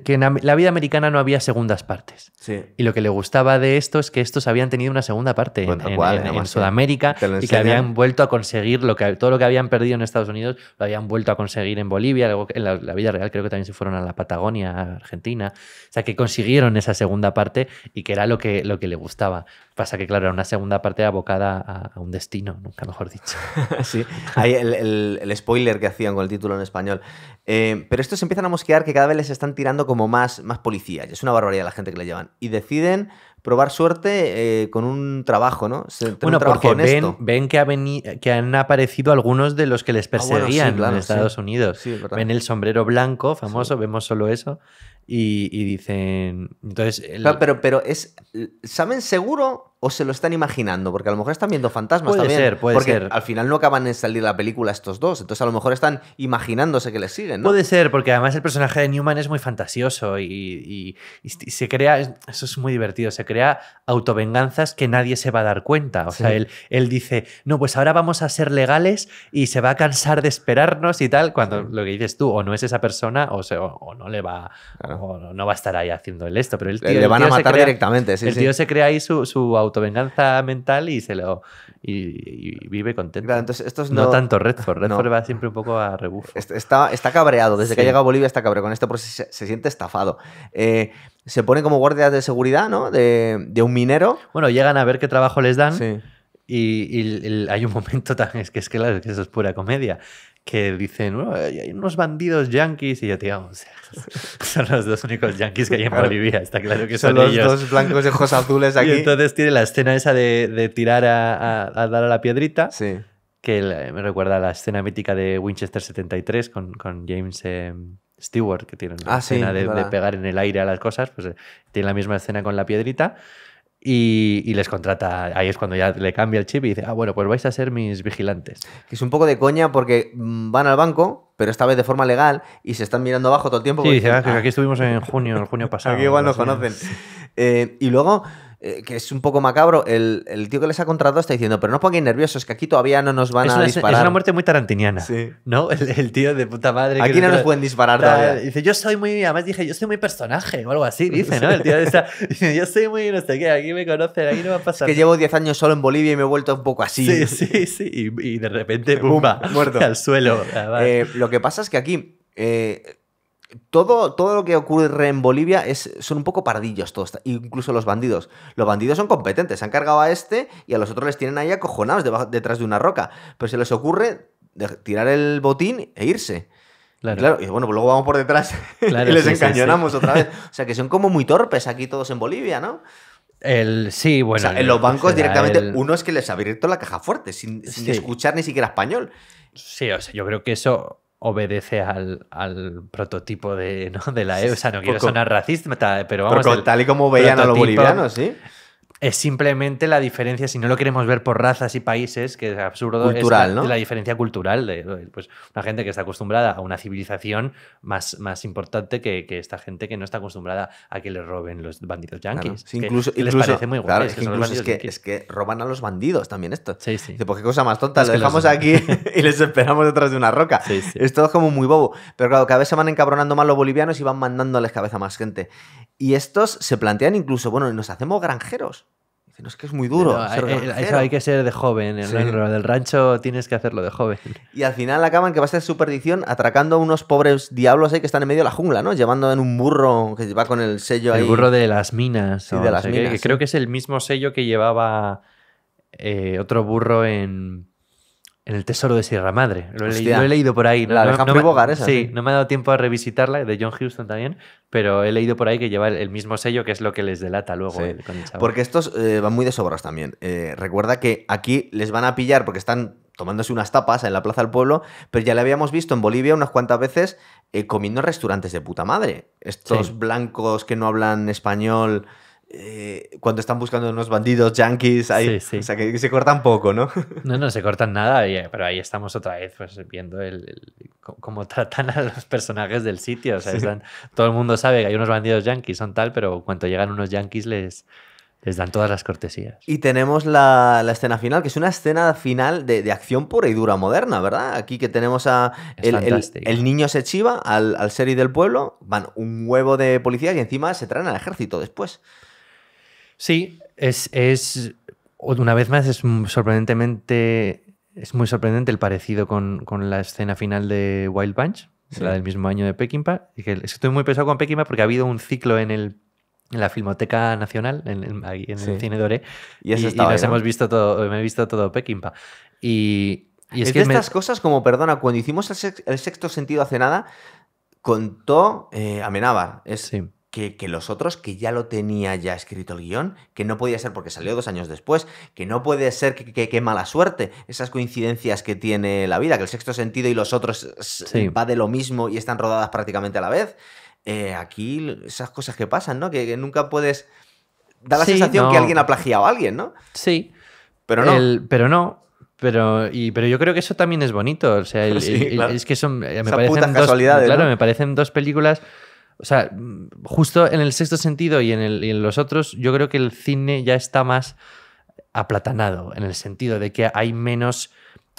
que en la vida americana no había segundas partes. Sí. Y lo que le gustaba de esto es que estos habían tenido una segunda parte en Sudamérica y que habían vuelto a conseguir todo lo que habían perdido en Estados Unidos, lo habían vuelto a conseguir en Bolivia. Luego, en la vida real creo que también se fueron a la Patagonia, a Argentina. O sea, que consiguieron esa segunda parte y que era lo que le gustaba. Pasa que, claro, era una segunda parte abocada a un destino, nunca mejor dicho. Sí, hay el spoiler que hacían con el título en español. Pero estos empiezan a mosquear que cada vez les están tirando como más policías. Es una barbaridad la gente que le llevan. Y deciden probar suerte con un trabajo, ¿no? Bueno, porque ven que han aparecido algunos de los que les perseguían en Estados Unidos. Sí, ven el sombrero blanco famoso, vemos solo eso. Y dicen... Entonces, claro, pero ¿saben seguro o se lo están imaginando? Porque a lo mejor están viendo fantasmas puede también. Puede porque ser. Al final no acaban de salir la película estos dos. Entonces a lo mejor están imaginándose que les siguen, ¿no? Puede ser, porque además el personaje de Newman es muy fantasioso y se crea... Eso es muy divertido. Se crea autovenganzas que nadie se va a dar cuenta. O sea, él dice, no, pues ahora vamos a ser legales y se va a cansar de esperarnos y tal, cuando lo que dices tú, o no es esa persona o no le va... Claro. O no va a estar ahí haciendo esto, pero el tío... Le van a matar directamente, sí. El tío se crea ahí su autovenganza mental y vive contento. Claro, entonces estos no tanto Redford. Redford va siempre un poco a rebufo. Está cabreado. Desde que ha llegado a Bolivia está cabreado con esto, porque se siente estafado. Se pone como guardias de seguridad, ¿no? De un minero. Bueno, llegan a ver qué trabajo les dan. Sí. Y hay un momento también, es que claro, que eso es pura comedia, que dicen, hay unos bandidos yanquis, y yo, tío, o sea, son los dos únicos yanquis que hay en Bolivia, está claro que son ellos. Son los dos blancos de ojos azules aquí. Y entonces tiene la escena esa de tirar a dar a la piedrita, sí. Que me recuerda a la escena mítica de Winchester 73 con James Stewart, que tiene una escena de pegar en el aire a las cosas, pues tiene la misma escena con la piedrita. Y les contrata, ahí es cuando ya le cambia el chip y dice, bueno, pues vais a ser mis vigilantes. Que es un poco de coña porque van al banco, pero esta vez de forma legal, y se están mirando abajo todo el tiempo. Sí, dice, que aquí estuvimos en junio pasado. Aquí igual nos conocen. Y luego, que es un poco macabro, el tío que les ha contratado está diciendo, pero no os pongáis nerviosos, que aquí todavía no nos van a disparar. Es una muerte muy tarantiniana, sí. ¿no? El tío de puta madre. Aquí no nos pueden disparar todavía. Dice, además dije, yo soy muy personaje o algo así, dice, ¿no? El tío dice, yo soy muy no sé qué, aquí me conocen, aquí no va a pasar. Es que llevo 10 años solo en Bolivia y me he vuelto un poco así. Sí, y de repente, ¡pumba! Muerto. Al suelo. Lo que pasa es que aquí... Todo lo que ocurre en Bolivia son un poco pardillos todos, incluso los bandidos. Los bandidos son competentes, se han cargado a este y a los otros les tienen ahí acojonados detrás de una roca. Pero se les ocurre tirar el botín e irse. Claro, y bueno, pues luego vamos por detrás y les encañonamos otra vez. O sea, que son como muy torpes aquí todos en Bolivia, ¿no? Sí, bueno. O sea, en los bancos directamente uno es que les ha abierto la caja fuerte sin escuchar ni siquiera español. Sí, o sea, yo creo que eso obedece al prototipo de la o sea, no quiero sonar racista, pero vamos... Pero tal y como veían a los bolivianos, ¿sí? Es simplemente la diferencia, si no lo queremos ver por razas y países, que es absurdo, cultural, es ¿no? la diferencia cultural de pues, una gente que está acostumbrada a una civilización más importante que esta gente que no está acostumbrada a que le roben los bandidos yanquis. Claro. Sí, les parece muy guay. Claro, es que roban a los bandidos también esto. Sí. Dice, pues qué cosa más tonta, lo dejamos aquí y les esperamos detrás de una roca. Sí. Es todo como muy bobo. Pero claro, cada vez se van encabronando más los bolivianos y van mandándoles cabeza a más gente. Y estos se plantean incluso, bueno, nos hacemos granjeros. No, es que es muy duro. Eso hay que ser de joven. Lo del rancho tienes que hacerlo de joven. Y al final acaban que va a ser su perdición atracando a unos pobres diablos ahí que están en medio de la jungla, ¿no? Llevando en un burro que va con el sello ahí. El burro de las minas. Sí, de las minas. Que creo que es el mismo sello que llevaba otro burro en el Tesoro de Sierra Madre. Lo he leído por ahí. La de Humphrey Bogart, esa. Sí, no me ha dado tiempo a revisitarla, de John Huston también, pero he leído por ahí que lleva el mismo sello, que es lo que les delata luego con el chaval. Porque estos van muy de sobras también. Recuerda que aquí les van a pillar porque están tomándose unas tapas en la plaza del pueblo, pero ya le habíamos visto en Bolivia unas cuantas veces comiendo en restaurantes de puta madre. Estos blancos que no hablan español... cuando están buscando unos bandidos yanquis ahí, sí. O sea que se cortan poco, ¿no? No se cortan nada, pero ahí estamos otra vez pues, viendo cómo tratan a los personajes del sitio. O sea, todo el mundo sabe que hay unos bandidos yanquis, son tal, pero cuando llegan unos yanquis les Les dan todas las cortesías. Y tenemos la escena final, que es una escena final de acción pura y dura moderna, ¿verdad? Aquí que tenemos el niño se chiva al sheriff del pueblo, van un huevo de policías y encima se traen al ejército después. Sí, una vez más es muy sorprendente el parecido con la escena final de Wild Bunch, la del mismo año de Peckinpah. Estoy muy pesado con Peckinpah porque ha habido un ciclo en la Filmoteca Nacional, ahí en el Cine Doré, y nos hemos visto todo, me he visto todo Peckinpah. Y es que estas cosas como, perdona, cuando hicimos el Sexto Sentido hace nada, contó Amenábar. Sí. Que los otros, que ya lo tenía ya escrito el guión, que no podía ser porque salió 2 años después, que no puede ser que mala suerte, esas coincidencias que tiene la vida, que el Sexto Sentido y los otros va de lo mismo y están rodadas prácticamente a la vez. Aquí esas cosas que pasan, ¿no? Que nunca puedes... Da la sensación que alguien ha plagiado a alguien, ¿no? Sí. Pero no. Pero yo creo que eso también es bonito. O sea, claro. Es que son... Me parecen casualidades, claro, ¿no? Me parecen 2 películas... O sea, justo en el Sexto Sentido y en los otros, yo creo que el cine ya está más aplatanado, en el sentido de que hay menos...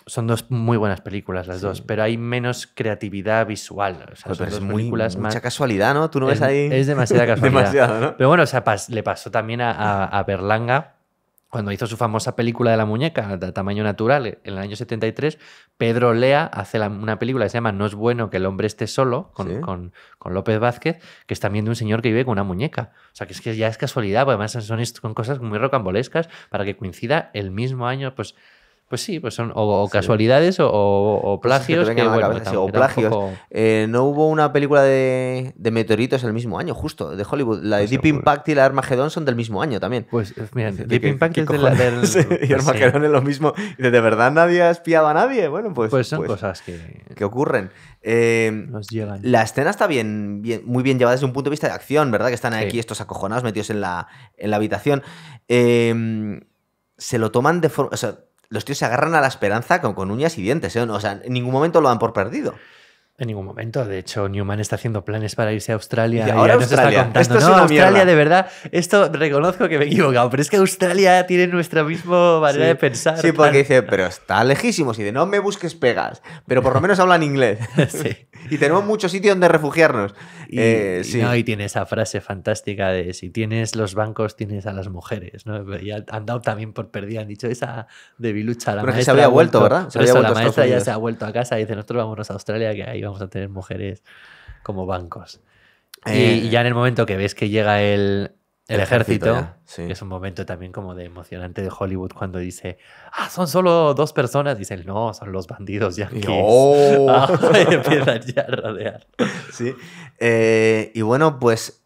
Son 2 muy buenas películas las 2, pero hay menos creatividad visual. O sea, pero son es 2 películas mucha más... casualidad, ¿no? Tú no ves ahí... Es demasiada casualidad. Demasiado, ¿no? Pero bueno, o sea, le pasó también a Berlanga cuando hizo su famosa película de la muñeca, de tamaño natural, en el año 73. Pedro Lea hace una película que se llama No es bueno que el hombre esté solo, con López Vázquez, que es también de un señor que vive con una muñeca. O sea, que es que ya es casualidad, porque además son cosas muy rocambolescas para que coincida el mismo año, pues sí, pues son casualidades o plagios. O plagios. No hubo una película de meteoritos el mismo año, justo, de Hollywood. La de Deep Impact y la Armageddon son del mismo año también. Pues mira, Deep Impact es y Armageddon es lo mismo. ¿De verdad nadie ha espiado a nadie? Bueno, pues son cosas que ocurren. Nos llegan. La escena está muy bien llevada desde un punto de vista de acción, ¿verdad? Que están aquí estos acojonados metidos en la habitación. Se lo toman de forma... O sea, los tíos se agarran a la esperanza con uñas y dientes, ¿eh? O sea, en ningún momento lo dan por perdido. En ningún momento. De hecho, Newman está haciendo planes para irse a Australia. Y ahora Australia. Nos está contando, esto es Australia, mierda. De verdad. Esto reconozco que me he equivocado, pero es que Australia tiene nuestra misma manera de pensar. Sí, porque dice, pero está lejísimos. Y de no me busques pegas. Pero por lo menos hablan inglés. Sí. Y tenemos mucho sitio donde refugiarnos. Y tiene esa frase fantástica de si tienes los bancos, tienes a las mujeres, ¿no? Y han dado también por perdida, han dicho esa debilucha. La pero maestra que se había vuelto, ¿verdad? La maestra ya se ha vuelto a casa y dice, nosotros vámonos a Australia, que ahí vamos a tener mujeres como bancos. Y ya en el momento que ves que llega el ejército, que es un momento también como de emocionante de Hollywood cuando dice, son solo 2 personas, dicen, no, son los bandidos yanquis. Y empiezan ya a rodear. Sí. Y bueno, pues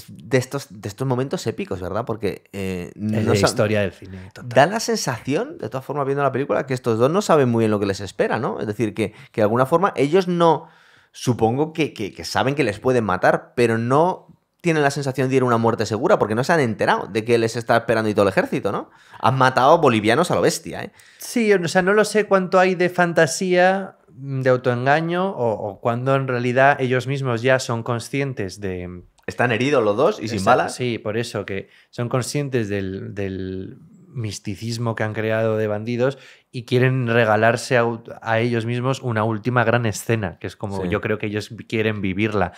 de estos momentos épicos, ¿verdad? Porque es la historia del cine. Total. Da la sensación, de todas formas, viendo la película, que estos 2 no saben muy bien lo que les espera, ¿no? Es decir, que de alguna forma ellos no... Supongo que saben que les pueden matar, pero no tienen la sensación de ir a una muerte segura porque no se han enterado de que les está esperando y todo el ejército, ¿no? Han matado bolivianos a lo bestia, ¿eh? Sí, o sea, no lo sé cuánto hay de fantasía, de autoengaño o cuando en realidad ellos mismos ya son conscientes de... Están heridos los 2 y sin balas. Sí, por eso, que son conscientes del misticismo que han creado de bandidos y quieren regalarse a ellos mismos una última gran escena, que es como yo creo que ellos quieren vivirla.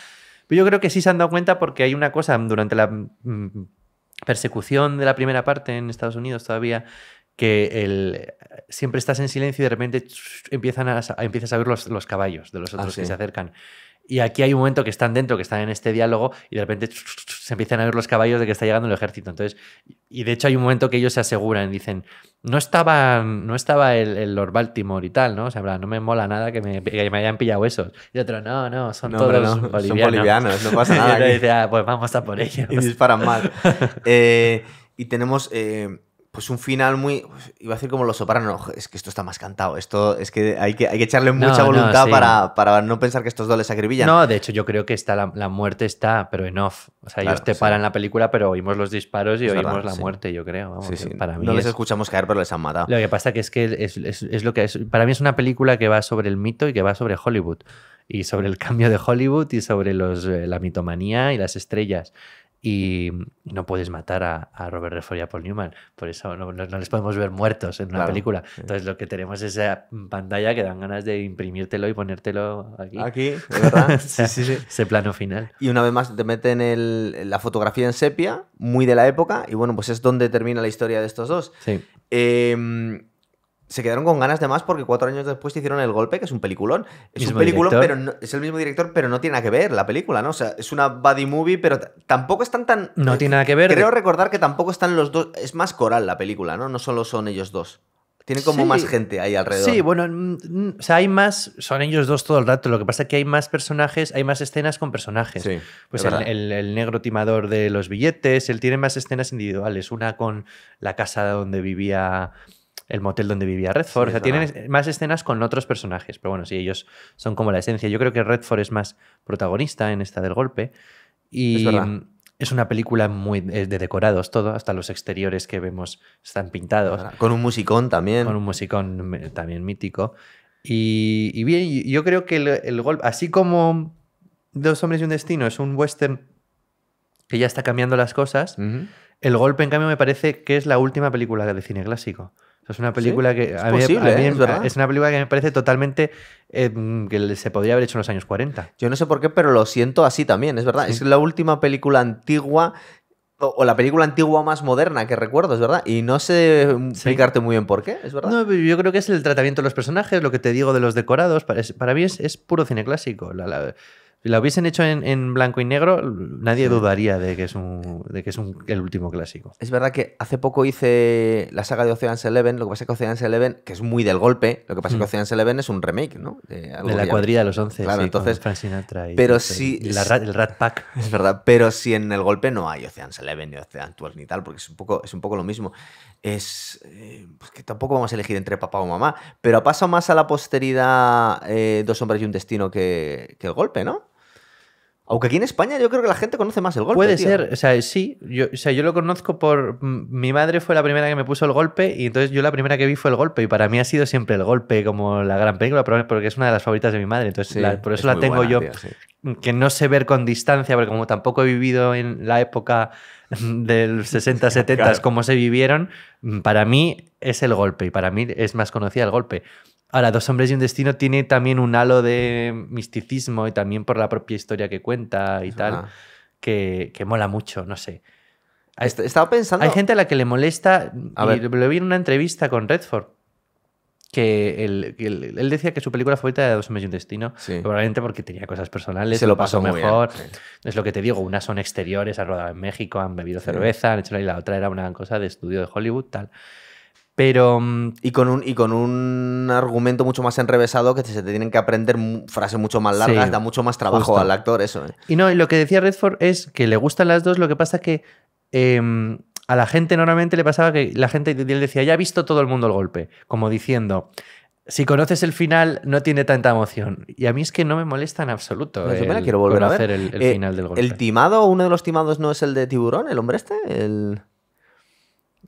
Pero yo creo que sí se han dado cuenta porque hay una cosa durante la persecución de la primera parte en Estados Unidos todavía, que siempre estás en silencio y de repente empiezas a ver los caballos de los otros que se acercan. Y aquí hay un momento que están dentro, que están en este diálogo, y de repente se empiezan a ver los caballos de que está llegando el ejército. Entonces, y de hecho hay un momento que ellos se aseguran, dicen, no estaba el Lord Baltimore y tal, ¿no? O sea, no me mola nada que me hayan pillado esos. Y otro, no, son todos bolivianos. Son bolivianos, no pasa nada. Y dice, pues vamos a por ellos. Y disparan mal. Y tenemos... pues un final muy... Iba a decir como Los Sopranos. No, es que esto está más cantado. Esto es que hay que echarle mucha voluntad para no pensar que estos 2 les acribillan. No, de hecho yo creo que la muerte está, pero en off. O sea, ellos te paran la película, pero oímos los disparos y oímos la muerte, yo creo. Vamos, para mí no les escuchamos caer, pero les han matado. Lo que pasa que es lo que es. Para mí es una película que va sobre el mito y que va sobre Hollywood. Y sobre el cambio de Hollywood y sobre la mitomanía y las estrellas. y no puedes matar a Robert Redford y a Paul Newman. Por eso no les podemos ver muertos en una película. Entonces lo que tenemos es esa pantalla que dan ganas de imprimírtelo y ponértelo aquí. Aquí, de verdad. Sí. Ese plano final. Y una vez más te meten la fotografía en sepia, muy de la época, y bueno, pues es donde termina la historia de estos dos. Sí. Se quedaron con ganas de más porque 4 años después hicieron El Golpe, que es un peliculón. Es Mismo un peliculón, director. pero es el mismo director, pero no tiene nada que ver la película, ¿no? O sea, es una buddy movie, pero tampoco están tan... No tiene nada que ver. Creo recordar que tampoco están los dos... Es más coral la película, ¿no? No solo son ellos dos. Tienen como más gente ahí alrededor. Sí, bueno, o sea, hay más... Son ellos dos todo el rato. Lo que pasa es que hay más personajes, hay más escenas con personajes. Sí, pues es verdad. el negro timador de los billetes, él tiene más escenas individuales. Una con la casa donde vivía... El motel donde vivía Redford. Sí, o sea, tienen más escenas con otros personajes. Pero bueno, sí, ellos son como la esencia. Yo creo que Redford es más protagonista en esta del golpe. Y Es verdad. es una película muy de decorados todo. Hasta los exteriores que vemos están pintados. Con un musicón también. Con un musicón también mítico. Y bien, yo creo que el golpe, así como Dos hombres y un destino es un western que ya está cambiando las cosas, El golpe, en cambio, me parece que es la última película de cine clásico. O sea, es una película que es posible, es verdad. es una película que me parece totalmente que se podría haber hecho en los años 40. Yo no sé por qué, pero lo siento así también, es verdad. Sí. Es la última película antigua o la película antigua más moderna que recuerdo, es verdad. Y no sé explicarte muy bien por qué, es verdad. No, yo creo que es el tratamiento de los personajes, lo que te digo de los decorados. Para mí es puro cine clásico. Si la hubiesen hecho en blanco y negro, nadie dudaría de que es el último clásico. Es verdad que hace poco hice la saga de Ocean's Eleven. Lo que pasa es que Ocean's Eleven, que es muy del golpe, lo que pasa es que Ocean's Eleven es un remake, ¿no? De la cuadrilla de los 11, claro, sí, entonces, con Frank Sinatra pero y sí, el Rat Pack. Es verdad, pero si en el golpe no hay Ocean's Eleven ni Ocean's 12 ni tal, porque es un poco lo mismo. Pues que tampoco vamos a elegir entre papá o mamá, pero ha pasado más a la posteridad Dos hombres y un destino que el golpe, ¿no? Aunque aquí en España yo creo que la gente conoce más el golpe. Puede tío. ser, o sea, sí. Yo lo conozco por... Mi madre fue la primera que me puso el golpe y entonces yo la primera que vi fue el golpe y para mí ha sido siempre el golpe como la gran película, porque es una de las favoritas de mi madre. Entonces Sí, por eso es la muy tengo buena, yo, tío, sí. que no sé ver con distancia, porque como tampoco he vivido en la época del 60, 70 Claro. como se vivieron, para mí es el golpe y para mí es más conocida el golpe. Ahora, Dos hombres y un destino tiene también un halo de misticismo y también por la propia historia que cuenta y Es tal, verdad. que mola mucho, no sé. Estaba pensando... Hay gente a la que le molesta, A y ver. lo vi en una entrevista con Redford, que él decía que su película favorita era Dos hombres y un destino, Sí. probablemente porque tenía cosas personales, Se lo pasó muy mejor. bien, sí. Es lo que te digo, unas son exteriores, han rodado en México, han bebido cerveza, han hecho, y la otra era una cosa de estudio de Hollywood, tal. Pero Y con un argumento mucho más enrevesado que se te tienen que aprender frases mucho más largas, Sí, da mucho más trabajo justo. al actor eso. Y no, y lo que decía Redford es que le gustan las dos, lo que pasa que a la gente normalmente le pasaba que la gente él decía, ya ha visto todo el mundo el golpe, como diciendo, si conoces el final no tiene tanta emoción. Y a mí es que no me molesta en absoluto Yo me la quiero volver a ver. conocer el final del golpe. El timado, uno de los timados no es el de Tiburón, el hombre este,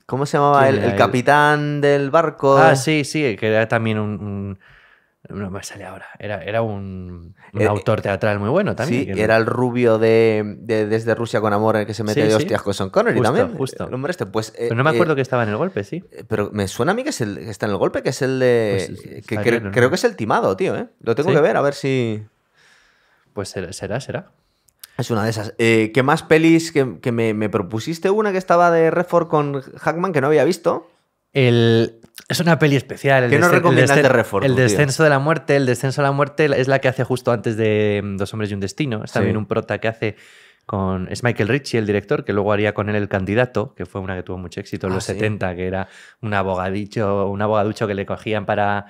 ¿cómo se llamaba? ¿Quién El era? capitán del barco. Ah, sí, que era también no me sale ahora. Era un autor teatral muy bueno también. Sí, era el rubio de Desde Rusia con Amor, en el que se mete Sí, de sí. hostias con Sean Connery Justo, también. justo. El hombre este, pues... Pero no me acuerdo que estaba en el golpe, sí. Pero me suena a mí que es que está en el golpe, que es el de... Pues que estaría, ¿no? creo que es el timado, tío, ¿eh? Lo tengo ¿Sí? que ver, a ver si... Pues será. Es una de esas. ¿Qué más pelis que me propusiste? Una que estaba de Redford con Hackman que no había visto. Es una peli especial. ¿Qué nos recomiendas de Redford, El tú, tío? descenso de la muerte. El descenso de la muerte es la que hace justo antes de Dos hombres y un destino. Es también Sí. un prota que hace es Michael Ritchie, el director, que luego haría con él El candidato, que fue una que tuvo mucho éxito en los sí. 70, que era un abogaducho que le cogían para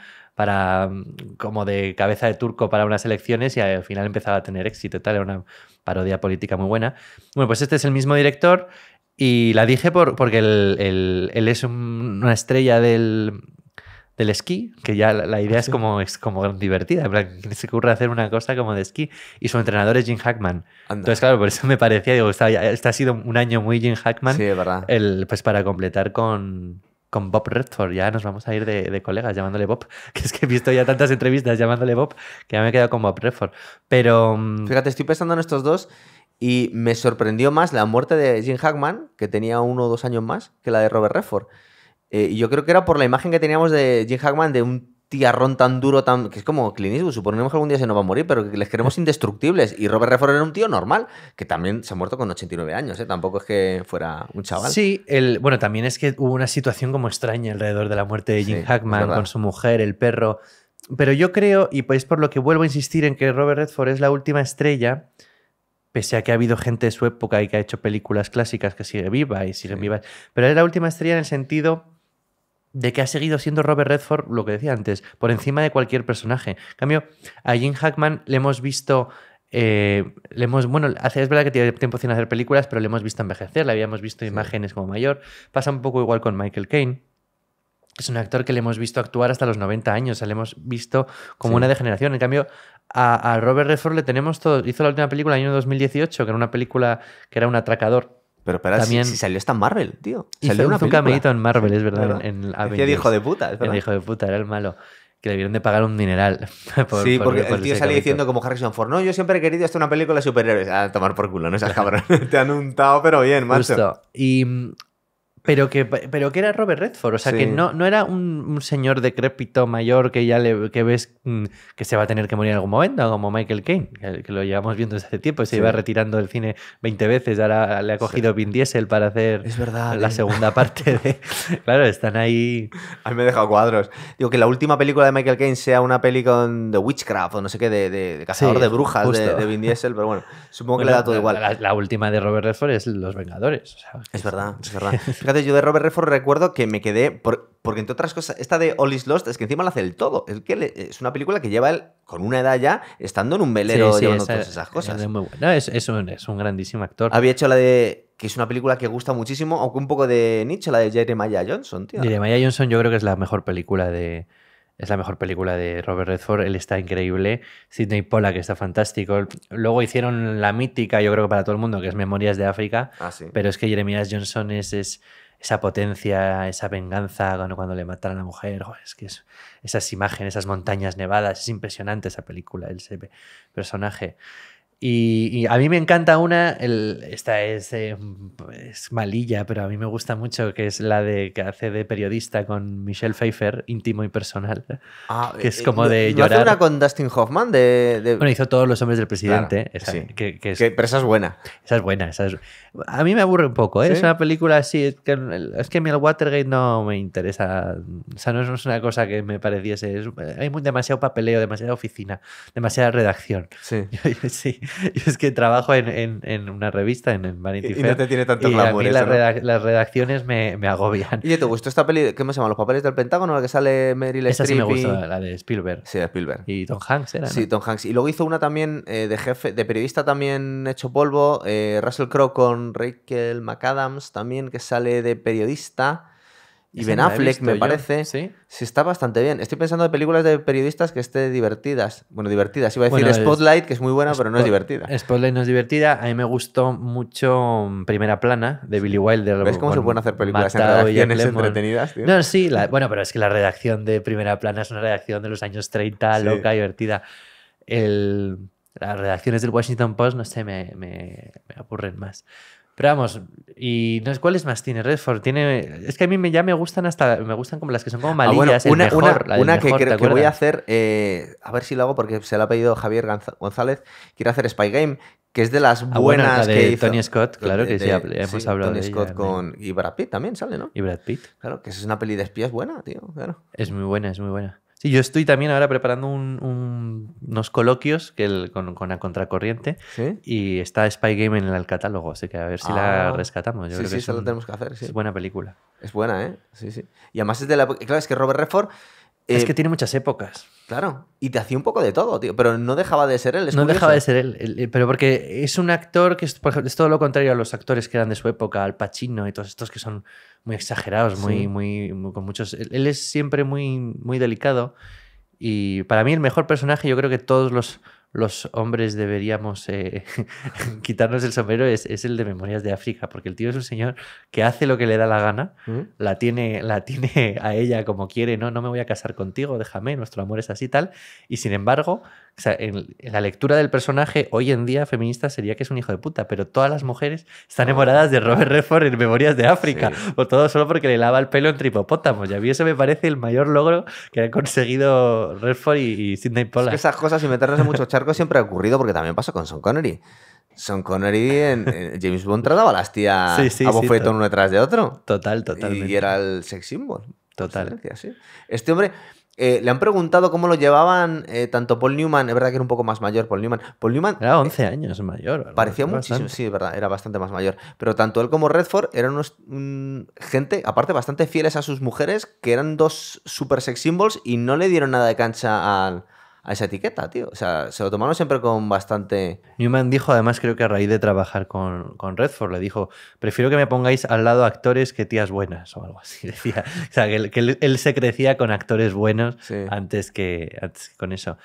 como de cabeza de turco para unas elecciones y al final empezaba a tener éxito y tal. Era una parodia política muy buena. Bueno, pues este es el mismo director y la dije porque él es una estrella del esquí, que ya la idea es como divertida, en plan, que se ocurre hacer una cosa como de esquí, y su entrenador es Jim Hackman. Anda. Entonces, claro, por eso me parecía, digo, este ha sido un año muy Jim Hackman, Sí, es verdad. pues para completar con Bob Redford. Ya nos vamos a ir de colegas llamándole Bob, que es que he visto ya tantas entrevistas llamándole Bob que ya me he quedado con Bob Redford. Pero Fíjate, estoy pensando en estos dos Y me sorprendió más la muerte de Jim Hackman, que tenía 1 o 2 años más, que la de Robert Redford. Y yo creo que era por la imagen que teníamos de Jim Hackman, de un tiarrón tan duro, que es como Clint Eastwood. Suponemos que algún día se nos va a morir, pero que les queremos indestructibles. Y Robert Redford era un tío normal, que también se ha muerto con 89 años, ¿eh? Tampoco es que fuera un chaval. Sí, bueno, también es que hubo una situación como extraña alrededor de la muerte de Jim Hackman con su mujer, el perro. Pero yo creo, y pues por lo que vuelvo a insistir en que Robert Redford es la última estrella, pese a que ha habido gente de su época y que ha hecho películas clásicas que sigue viva y siguen vivas, pero es la última estrella en el sentido de que ha seguido siendo Robert Redford, lo que decía antes, por encima de cualquier personaje. En cambio, a Jim Hackman le hemos visto... bueno, es verdad que tiene tiempo sin hacer películas, pero le hemos visto envejecer, le habíamos visto imágenes como mayor. Pasa un poco igual con Michael Caine. Es un actor que le hemos visto actuar hasta los 90 años, o sea, le hemos visto como una degeneración. En cambio, a Robert Redford le tenemos todo. Hizo la última película en el año 2018, que era una película que era un atracador. Pero espera, también si salió hasta en Marvel, tío. Hizo un cameíto en Marvel, es verdad. Decía de hijo de puta, es verdad. El hijo de puta, era el malo. Que le dieron de pagar un dineral. Porque el tío sale diciendo como Harrison Ford, no, yo siempre he querido hacer una película de superhéroes. A tomar por culo, no seas cabrón. Te han untado, pero bien, macho. Justo. Pero que era Robert Redford, o sea, que no era un señor decrépito mayor que ya que ves que se va a tener que morir en algún momento, como Michael Caine, que lo llevamos viendo desde hace tiempo, se iba retirando del cine 20 veces, ahora le ha cogido Vin Diesel para hacer la segunda parte de... Claro, están ahí... A mí me he dejado cuadros. Digo, que la última película de Michael Caine sea una peli con The Witchcraft o no sé qué, de cazador de brujas de Vin Diesel, pero bueno, supongo que le da todo igual. La última de Robert Redford es Los Vengadores. O sea, es verdad. Fíjate, yo de Robert Redford recuerdo que me quedé, porque entre otras cosas, esta de All Is Lost es que encima lo hace el todo. Es una película que lleva él con una edad ya, estando en un velero llevando todas esas cosas. Es muy bueno. Es un grandísimo actor. Había hecho la de... que es una película que gusta muchísimo, aunque un poco de nicho, la de Jeremiah Johnson, tío. Jeremiah Johnson yo creo que es la mejor película de... Es la mejor película de Robert Redford, él está increíble. Sidney Pollack está fantástico. Luego hicieron la mítica, yo creo que para todo el mundo, que es Memorias de África. Pero es que Jeremiah Johnson es esa potencia, esa venganza cuando le matan a la mujer. Es que esas imágenes, esas montañas nevadas, es impresionante esa película, ese personaje. Y a mí me encanta esta es malilla, pero a mí me gusta mucho, que es la que hace de periodista con Michelle Pfeiffer, íntimo y personal. Que es como de llorar. ¿No hace una con Dustin Hoffman? Bueno, hizo Todos los hombres del presidente. Claro, pero esa es buena. Esa es buena. A mí me aburre un poco, ¿eh? ¿Sí? Es una película así. Es que a mí el Watergate no me interesa. O sea, no es una cosa que me pareciese. Hay demasiado papeleo, demasiada oficina, demasiada redacción. Sí. Sí. Yo es que trabajo en una revista, en Vanity Fair. Y no te tiene tanto glamour. Y a mí las redacciones me agobian. ¿Y te gustó esta peli? ¿Qué me llama? ¿Los papeles del Pentágono? ¿La que sale Meryl Streep? Esa sí me gustó, la de Spielberg. Sí, de Spielberg. Y Tom Hanks era, ¿no? Sí, Tom Hanks. Y luego hizo una también de jefe, de periodista también hecho polvo. Russell Crowe con Rachel McAdams también, que sale de periodista. Y Ben Affleck, me parece. ¿Sí? Sí, está bastante bien. Estoy pensando en películas de periodistas que estén divertidas. Bueno, divertidas. Iba a decir Spotlight, que es muy buena, pero no es divertida. Spotlight no es divertida. A mí me gustó mucho Primera Plana, de Billy Wilder. ¿Ves cómo se pueden hacer películas en redacciones entretenidas, tío? No, sí. Bueno, pero es que la redacción de Primera Plana es una redacción de los años 30, loca, divertida. Las redacciones del Washington Post, no sé, me aburren más. Pero vamos, y no, ¿cuáles más tiene Redford? Es que a mí ya me gustan como las que son como malillas. Una que voy a hacer, a ver si lo hago porque se lo ha pedido Javier González. Quiero hacer Spy Game, que es de las buenas de que hizo Tony Scott, claro que sí, hemos hablado Tony de Scott ella. Y Brad Pitt también sale, ¿no? Y Brad Pitt. Claro, que es una peli de espías buena, tío. Claro. Es muy buena, es muy buena. Sí, yo estoy también ahora preparando unos coloquios con la Contracorriente. ¿Sí? Y está Spy Game en el catálogo, así que a ver si la rescatamos. Yo creo que eso lo tenemos que hacer, sí. Es buena película. Es buena, ¿eh? Sí, sí. Y además es de la... Claro, es que Robert Redford... es que tiene muchas épocas. Claro, y te hacía un poco de todo, tío, pero no dejaba de ser él. No dejaba de ser él, pero porque es un actor que por ejemplo, es todo lo contrario a los actores que eran de su época, Al Pacino y todos estos que son muy exagerados, muy con muchos... Él es siempre muy, muy delicado. Y para mí el mejor personaje, yo creo que todos los hombres deberíamos quitarnos el sombrero es el de Memorias de África, porque el tío es un señor que hace lo que le da la gana, la tiene a ella como quiere, no me voy a casar contigo, déjame, nuestro amor es así tal, y sin embargo, o sea, en la lectura del personaje hoy en día feminista sería que es un hijo de puta, pero todas las mujeres están enamoradas de Robert Redford en Memorias de África, o todo solo porque le lava el pelo entre hipopótamos, y a mí eso me parece el mayor logro que han conseguido Redford y Sidney Pollack. Es que esas cosas y meternos en muchos charcos siempre ha ocurrido, porque también pasó con Sean Connery. Sean Connery en James Bond trataba a las tías a bofetón uno detrás de otro. Totalmente. Y era el sex symbol. Total. Sí. Este hombre, le han preguntado cómo lo llevaban tanto Paul Newman, es verdad que era un poco más mayor Paul Newman. Paul Newman era 11 años mayor. Parecía muchísimo, sí, es verdad, era bastante más mayor. Pero tanto él como Redford eran gente, aparte, bastante fieles a sus mujeres, que eran dos super sex symbols y no le dieron nada de cancha a esa etiqueta, tío. O sea, se lo tomaron siempre con bastante... Newman dijo, además, creo que a raíz de trabajar con Redford, le dijo, prefiero que me pongáis al lado actores que tías buenas, o algo así. Decía, o sea, que él se crecía con actores buenos antes que con eso.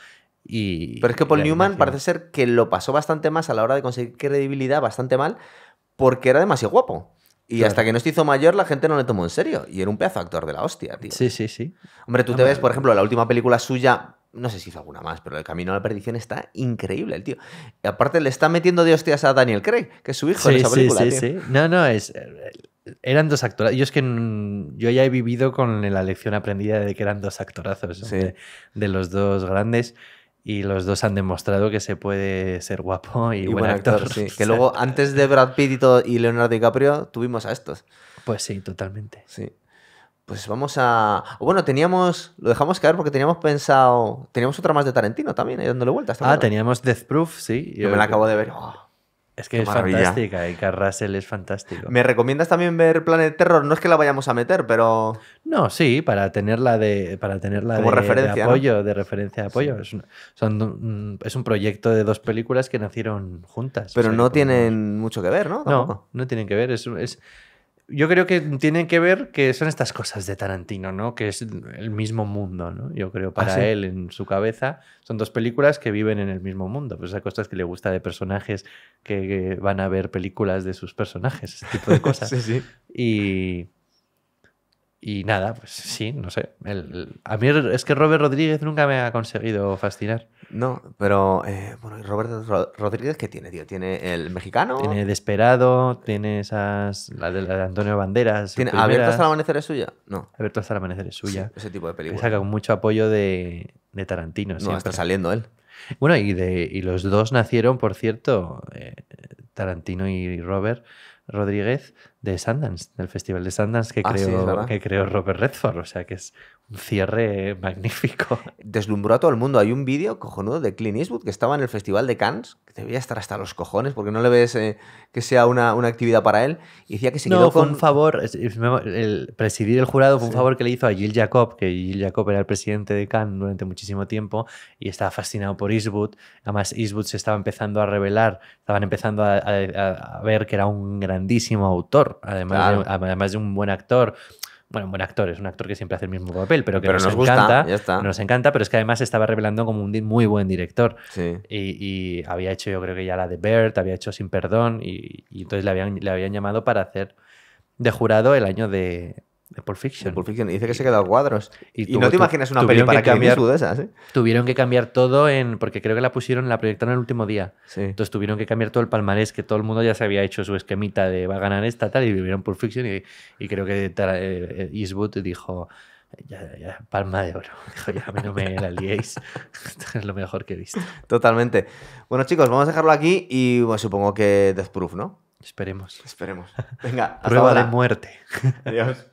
Pero es que Paul Newman parece ser que lo pasó bastante más a la hora de conseguir credibilidad, bastante mal, porque era demasiado guapo. Y hasta que no se hizo mayor, la gente no le tomó en serio. Y era un pedazo de actor de la hostia, tío. Sí. Hombre, tú te ves, por ejemplo, la última película suya... No sé si hizo alguna más, pero El Camino a la Perdición está increíble, el tío. Y aparte le está metiendo de hostias a Daniel Craig, que es su hijo en esa película, tío. Sí. No, eran dos actores. Yo ya he vivido con la lección aprendida de que eran dos actorazos de los dos grandes. Y los dos han demostrado que se puede ser guapo y buen actor. Sí. Que luego, antes de Brad Pitt y Leonardo DiCaprio, tuvimos a estos. Pues sí, totalmente. Sí. Pues vamos a... Bueno, lo dejamos caer porque teníamos pensado... Teníamos otra más de Tarantino también, ahí dándole vueltas. Teníamos Death Proof, sí. Yo me la acabo de ver. Es que es fantástica y Kurt Russell es fantástico. ¿Me recomiendas también ver Planet Terror? No es que la vayamos a meter, pero... No, sí, para tenerla como referencia, de apoyo, ¿no? de referencia de apoyo. Sí. Es un proyecto de dos películas que nacieron juntas. Pero no tienen mucho que ver, ¿no? Tampoco. No tienen que ver. Yo creo que tienen que ver que son estas cosas de Tarantino, ¿no? Que es el mismo mundo, ¿no? Yo creo para él, en su cabeza, son dos películas que viven en el mismo mundo. Pues esas cosas que le gusta de personajes que van a ver películas de sus personajes, ese tipo de cosas. Sí. Y nada, pues sí, no sé. A mí es que Robert Rodríguez nunca me ha conseguido fascinar. No, pero bueno, Robert Rodríguez, ¿qué tiene, tío? ¿Tiene el mexicano? Tiene Desperado, tiene la de Antonio Banderas. ¿Tiene Abierto hasta el amanecer es suya? No. Abierto hasta el amanecer es suya. Sí, ese tipo de películas. Saca con mucho apoyo de Tarantino. No, siempre. está saliendo él. Bueno, y los dos nacieron, por cierto, Tarantino y Robert Rodríguez, de Sundance, del Festival de Sundance que creó Robert Redford. O sea que es un cierre magnífico. Deslumbró a todo el mundo. Hay un vídeo cojonudo de Clint Eastwood que estaba en el Festival de Cannes, que debía estar hasta los cojones porque no le ves que sea una actividad para él. Y decía que se quedó fue un favor. El presidir el jurado fue un favor que le hizo a Gilles Jacob, que Gilles Jacob era el presidente de Cannes durante muchísimo tiempo y estaba fascinado por Eastwood. Además, Eastwood se estaba empezando a revelar, estaban empezando a ver que era un grandísimo autor, además de un buen actor. Bueno, un buen actor, es un actor que siempre hace el mismo papel, pero que nos encanta. Ya está. Nos encanta, pero es que además se estaba revelando como un muy buen director. Sí. Y había hecho, yo creo que ya la de Bird, había hecho Sin Perdón, y entonces le habían llamado para hacer de jurado el año de Pulp Fiction. Pulp Fiction. Y dice que se quedó a cuadros. Y no te imaginas una peli para Clint Eastwood de esas, ¿eh? Tuvieron que cambiar todo porque creo que la proyectaron el último día. Sí. Entonces tuvieron que cambiar todo el palmarés, que todo el mundo ya se había hecho su esquemita de va a ganar esta, tal, y vivieron Pulp Fiction y creo que Eastwood dijo... Ya, palma de oro. Dijo, ya, a mí no me la liéis. Esto es lo mejor que he visto. Totalmente. Bueno, chicos, vamos a dejarlo aquí y bueno, supongo que Death Proof, ¿no? Esperemos. Venga, hasta Prueba ahora. de muerte. Adiós.